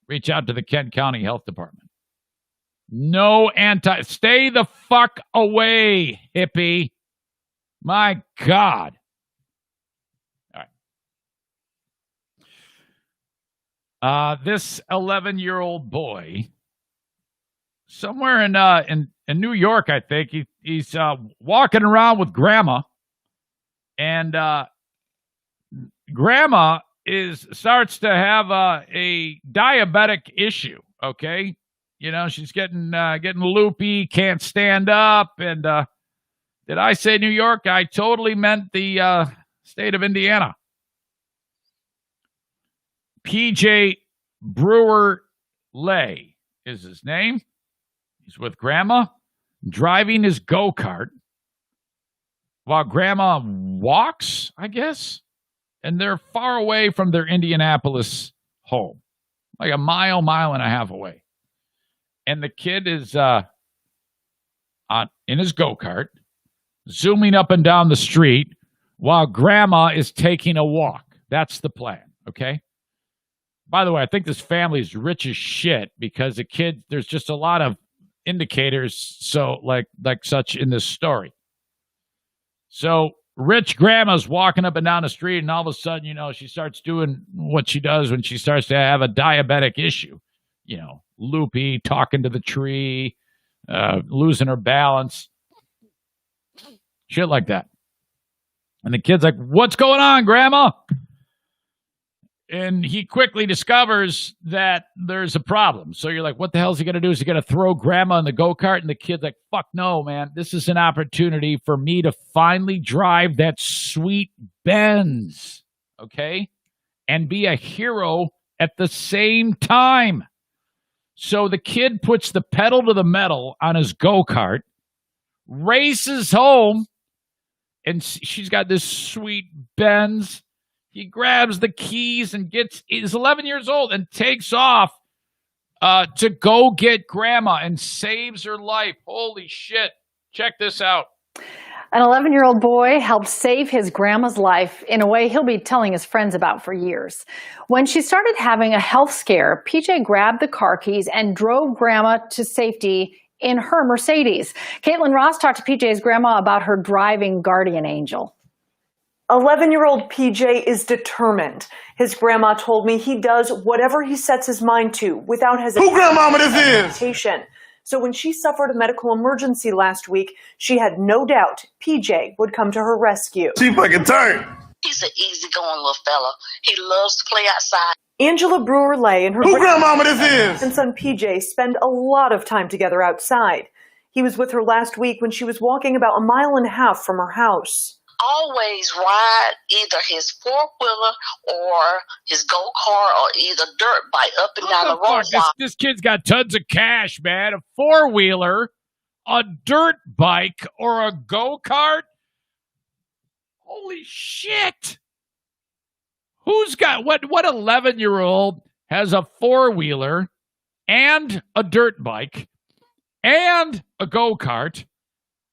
reach out to the Kent County Health Department. No stay the fuck away, hippie. My God. All right. This 11-year-old boy, somewhere in New York, I think, he's walking around with grandma, and grandma starts to have a diabetic issue. Okay, she's getting loopy, can't stand up, and did I say New York? I totally meant the state of Indiana. PJ Brewer Lay is his name. He's with Grandma, driving his go-kart while Grandma walks, I guess. And they're far away from their Indianapolis home, like a mile and a half away. And the kid is in his go-kart, zooming up and down the street while Grandma is taking a walk. That's the plan, okay? By the way, I think this family is rich as shit because the kid, there's just a lot of indicators like such in this story. So rich Grandma's walking up and down the street, and all of a sudden, she starts doing what she does when she starts to have a diabetic issue. Loopy, talking to the tree, losing her balance. Shit like that. And the kid's like, "What's going on, Grandma?" And he quickly discovers that there's a problem. So you're like, what the hell is he going to do? Is he going to throw Grandma in the go-kart? And the kid's like, fuck no, man. This is an opportunity for me to finally drive that sweet Benz, okay? And be a hero at the same time. So the kid puts the pedal to the metal on his go-kart, races home, and she's got this sweet Benz. He grabs the keys and is 11 years old and takes off to go get Grandma and saves her life. Holy shit. Check this out. An 11-year-old boy helped save his grandma's life in a way he'll be telling his friends about for years. When she started having a health scare, PJ grabbed the car keys and drove Grandma to safety in her Mercedes. Caitlin Ross talked to PJ's grandma about her driving guardian angel. 11-year-old PJ is determined. His grandma told me he does whatever he sets his mind to without hesitation. Who grandmama this is? So when she suffered a medical emergency last week, she had no doubt PJ would come to her rescue. She fucking turned. He's an easygoing little fella. He loves to play outside. Angela Brewer-Lay and her Who grandmama this is? and son PJ spend a lot of time together outside. He was with her last week when she was walking about a mile and a half from her house. Always ride either his four-wheeler or his go-kart or either dirt bike up and down the road. This kid's got tons of cash, man. A four-wheeler, a dirt bike, or a go-kart? Holy shit. Who's got what 11-year-old has a four-wheeler and a dirt bike and a go-kart?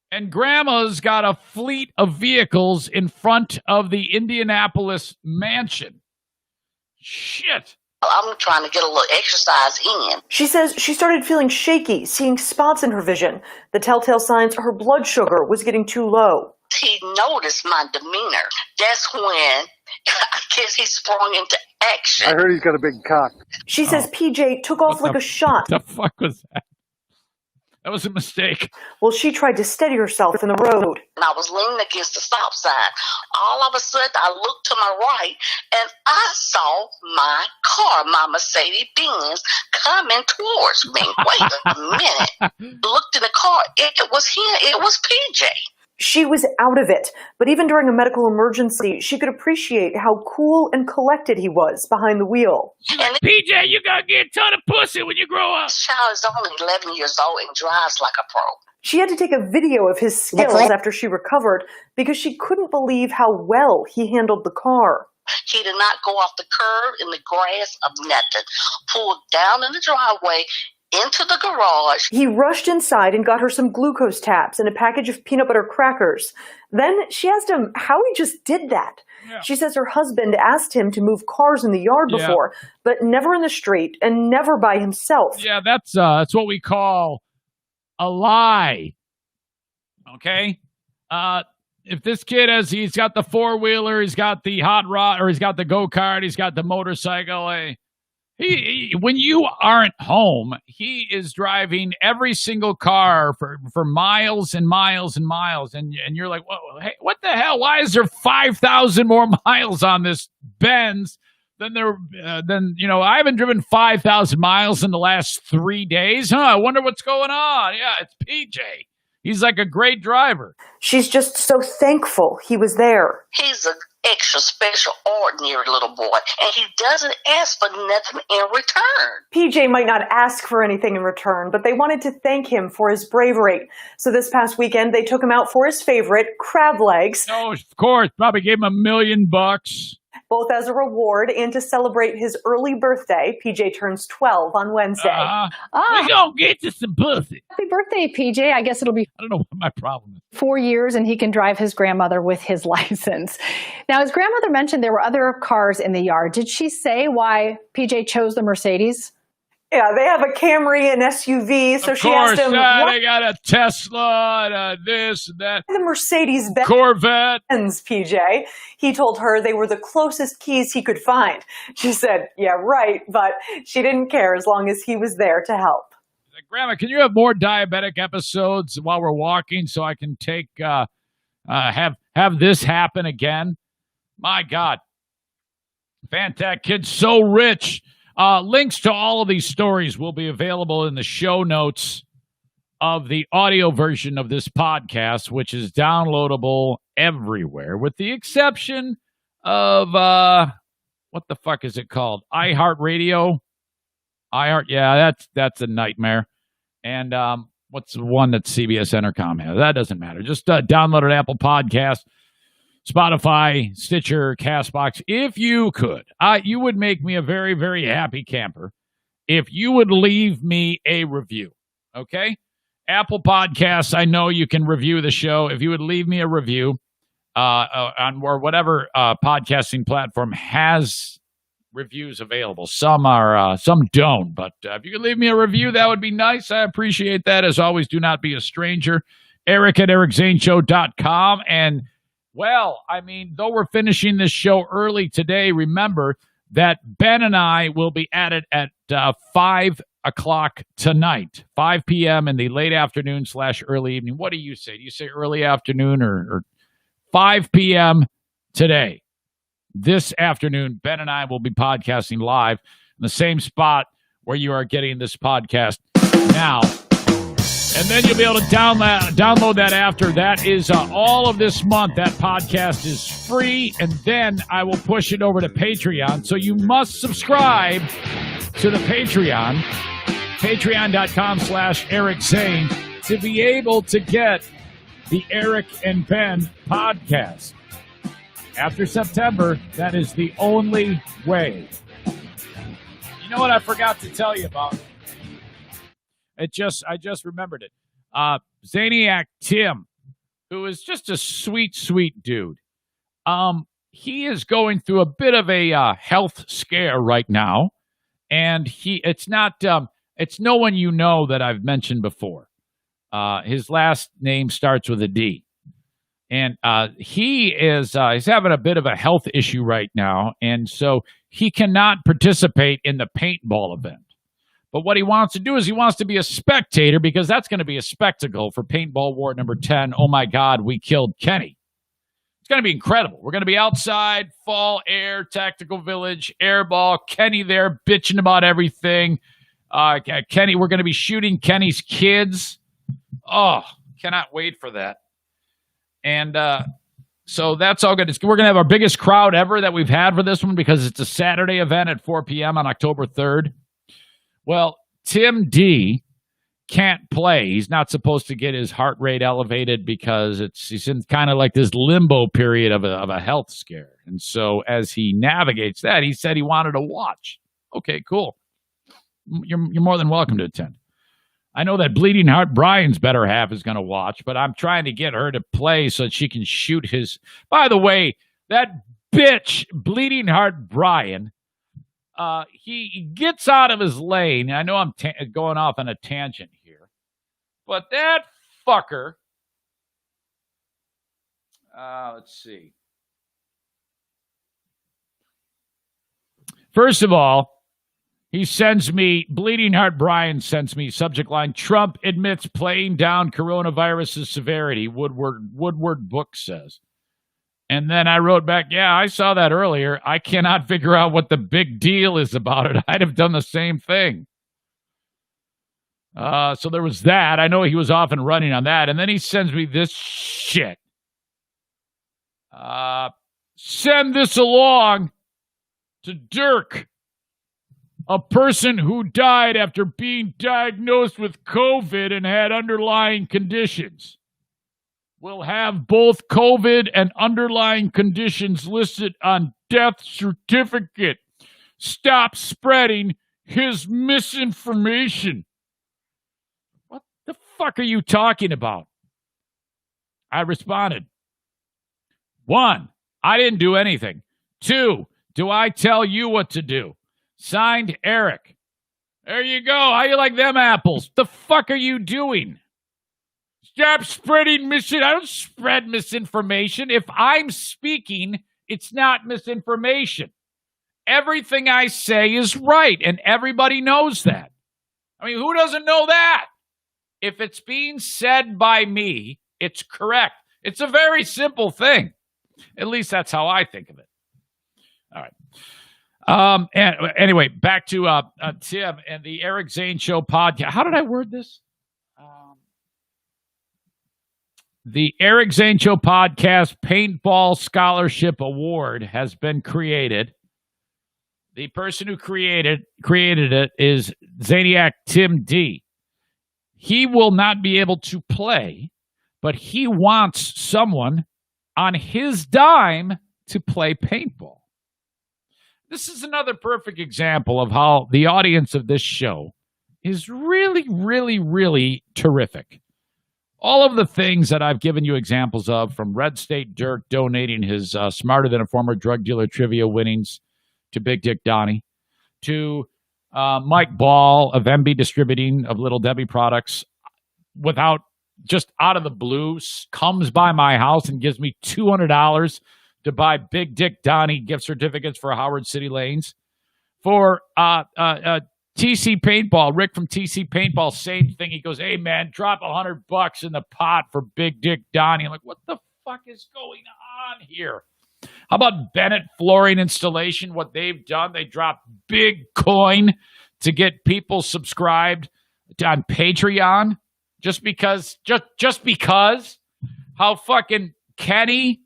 And Grandma's got a fleet of vehicles in front of the Indianapolis mansion. Shit. I'm trying to get a little exercise in. She says she started feeling shaky, seeing spots in her vision. The telltale signs her blood sugar was getting too low. He noticed my demeanor. That's when I guess he sprung into action. I heard he's got a big cock. She says PJ took off like a shot. What the fuck was that? That was a mistake. Well, she tried to steady herself in the road. And I was leaning against the stop sign. All of a sudden, I looked to my right, and I saw my car, my Mercedes-Benz, coming towards me. Wait a minute. Looked in the car. It was him. It was PJ. She was out of it, but even during a medical emergency, she could appreciate how cool and collected he was behind the wheel. And PJ, you gotta get a ton of pussy when you grow up. This child is only 11 years old and drives like a pro. She had to take a video of his skills after she recovered because she couldn't believe how well he handled the car. He did not go off the curb in the grass of nothing. Pulled down in the driveway, into the garage. He rushed inside and got her some glucose tabs and a package of peanut butter crackers. Then she asked him how he just did that. Yeah. She says her husband asked him to move cars in the yard before, but never in the street and never by himself. Yeah, that's what we call a lie. Okay? If this kid he's got the four-wheeler, he's got the hot rod, or he's got the go-kart, he's got the motorcycle, when you aren't home, he is driving every single car for miles and miles and miles. And you're like, whoa, hey, what the hell? Why is there 5,000 more miles on this Benz than I haven't driven 5,000 miles in the last 3 days. I wonder what's going on. Yeah, it's PJ. He's like a great driver. She's just so thankful he was there. He's a extra special, ordinary little boy, and he doesn't ask for nothing in return. PJ might not ask for anything in return, but they wanted to thank him for his bravery. So this past weekend, they took him out for his favorite, crab legs. Oh, of course. Probably gave him $1 million. Both as a reward and to celebrate his early birthday. PJ turns 12 on Wednesday. We gonna get you some pussy. Happy birthday, PJ. I guess it'll be I don't know what my problem is. 4 years and he can drive his grandmother with his license. Now, his grandmother mentioned there were other cars in the yard. Did she say why PJ chose the Mercedes? Yeah, they have a Camry, an SUV, so she asked him, they got a Tesla and a this and that. The Mercedes-Benz Corvette. PJ. He told her they were the closest keys he could find. She said, yeah, right, but she didn't care as long as he was there to help. Grandma, can you have more diabetic episodes while we're walking so I can take have this happen again? My God. Fantastic. Kid's so rich. Links to all of these stories will be available in the show notes of the audio version of this podcast, which is downloadable everywhere, with the exception of, what the fuck is it called? iHeartRadio? That's a nightmare. And what's the one that CBS Entercom has? That doesn't matter. Just download an Apple Podcast, Spotify, Stitcher, CastBox. If you could, you would make me a very, very happy camper if you would leave me a review, okay? Apple Podcasts, I know you can review the show. If you would leave me a review on or whatever podcasting platform has reviews available. Some are, some don't, but if you could leave me a review, that would be nice. I appreciate that. As always, do not be a stranger. Eric at ericzaneshow.com. And well, I mean, though we're finishing this show early today, remember that Ben and I will be at it at 5 o'clock tonight, 5 p.m. in the late afternoon / early evening. What do you say? Do you say early afternoon or 5 p.m. today? This afternoon, Ben and I will be podcasting live in the same spot where you are getting this podcast now. And then you'll be able to download that after. That is all of this month. That podcast is free. And then I will push it over to Patreon. So you must subscribe to the Patreon, patreon.com/Eric Zane, to be able to get the Eric and Ben podcast. After September, that is the only way. You know what I forgot to tell you about? I just remembered it. Zaniac Tim, who is just a sweet, sweet dude. He is going through a bit of a health scare right now, and it's no one you know that I've mentioned before. His last name starts with a D, and he's having a bit of a health issue right now, and so he cannot participate in the paintball event. But what he wants to do is he wants to be a spectator, because that's going to be a spectacle for Paintball War number 10. Oh, my God, we killed Kenny. It's going to be incredible. We're going to be outside, fall, air, tactical village, airball, Kenny there bitching about everything. Kenny, we're going to be shooting Kenny's kids. Oh, cannot wait for that. And so that's all good. We're going to have our biggest crowd ever that we've had for this one, because it's a Saturday event at 4 p.m. on October 3rd. Well, Tim D can't play. He's not supposed to get his heart rate elevated because he's in kind of like this limbo period of a health scare. And so as he navigates that, he said he wanted to watch. Okay, cool. You're more than welcome to attend. I know that Bleeding Heart Brian's better half is going to watch, but I'm trying to get her to play so that she can shoot his. By the way, that bitch, Bleeding Heart Brian, he gets out of his lane. I know I'm going off on a tangent here, but that fucker, let's see. First of all, he sends me, Bleeding Heart Brian sends me, subject line, Trump admits playing down coronavirus's severity, Woodward book says. And then I wrote back, yeah, I saw that earlier. I cannot figure out what the big deal is about it. I'd have done the same thing. So there was that. I know he was off and running on that. And then he sends me this shit. send this along to Dirk, a person who died after being diagnosed with COVID and had underlying conditions. We'll have both COVID and underlying conditions listed on death certificate. Stop spreading his misinformation. What the fuck are you talking about? I responded. 1, I didn't do anything. 2, do I tell you what to do? Signed, Eric. There you go. How you like them apples? The fuck are you doing? Stop spreading I don't spread misinformation. If I'm speaking, it's not misinformation. Everything I say is right, and everybody knows that. I mean, who doesn't know that? If it's being said by me, it's correct. It's a very simple thing. At least that's how I think of it. All right. And anyway, back to Tim and the Eric Zane Show podcast. How did I word this? The Eric Zane Show podcast Paintball Scholarship Award has been created. The person who created it is Zaniac Tim D. He will not be able to play, but he wants someone on his dime to play paintball. This is another perfect example of how the audience of this show is really, really, really terrific. All of the things that I've given you examples of, from Red State Dirk donating his Smarter Than a Former Drug Dealer trivia winnings to Big Dick Donnie, to Mike Ball of MB Distributing of Little Debbie products, without just out of the blue, comes by my house and gives me $200 to buy Big Dick Donnie gift certificates for Howard City Lanes. For TC Paintball, Rick from TC Paintball, same thing. He goes, hey, man, drop $100 in the pot for Big Dick Donnie. I'm like, what the fuck is going on here? How about Bennett Flooring Installation? What they've done, they dropped big coin to get people subscribed on Patreon just because how fucking Kenny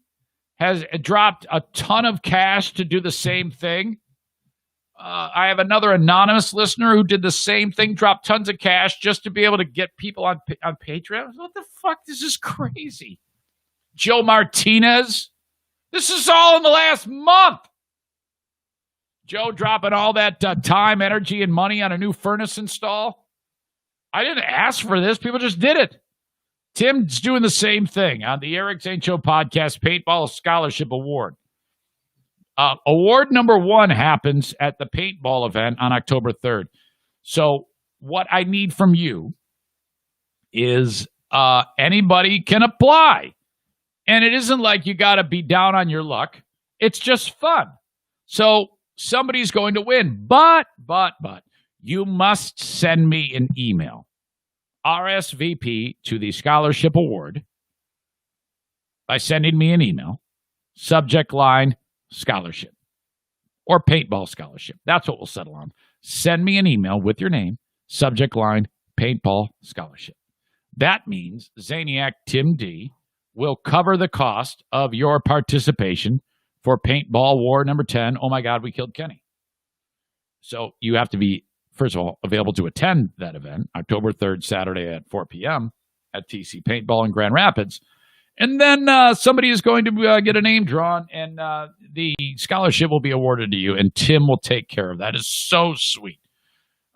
has dropped a ton of cash to do the same thing. I have another anonymous listener who did the same thing, dropped tons of cash just to be able to get people on Patreon. What the fuck? This is crazy. Joe Martinez. This is all in the last month. Joe dropping all that time, energy, and money on a new furnace install. I didn't ask for this. People just did it. Tim's doing the same thing on the Eric Zane Show podcast Paintball Scholarship Award. Award number 1 happens at the paintball event on October 3rd. So what I need from you is anybody can apply. And it isn't like you got to be down on your luck. It's just fun. So somebody's going to win. But you must send me an email. RSVP to the Scholarship Award by sending me an email. Subject line, scholarship. Or paintball scholarship. That's what we'll settle on. Send me an email with your name. Subject line, paintball scholarship. That means Zaniac Tim D will cover the cost of your participation for Paintball War number 10. Oh my God, we killed Kenny. So you have to be, first of all, available to attend that event, October 3rd, Saturday at 4 p.m. at TC Paintball in Grand Rapids. And then somebody is going to get a name drawn, and the scholarship will be awarded to you, and Tim will take care of that. Is so sweet.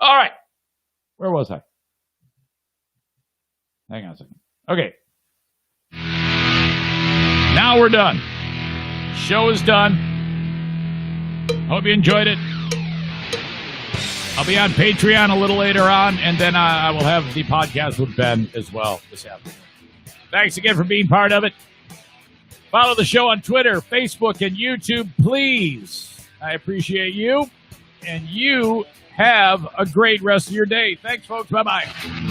All right. Where was I? Hang on a second. Okay. Now we're done. Show is done. Hope you enjoyed it. I'll be on Patreon a little later on, and then I will have the podcast with Ben as well this afternoon. Thanks again for being part of it. Follow the show on Twitter, Facebook, and YouTube, please. I appreciate you, and you have a great rest of your day. Thanks, folks. Bye-bye.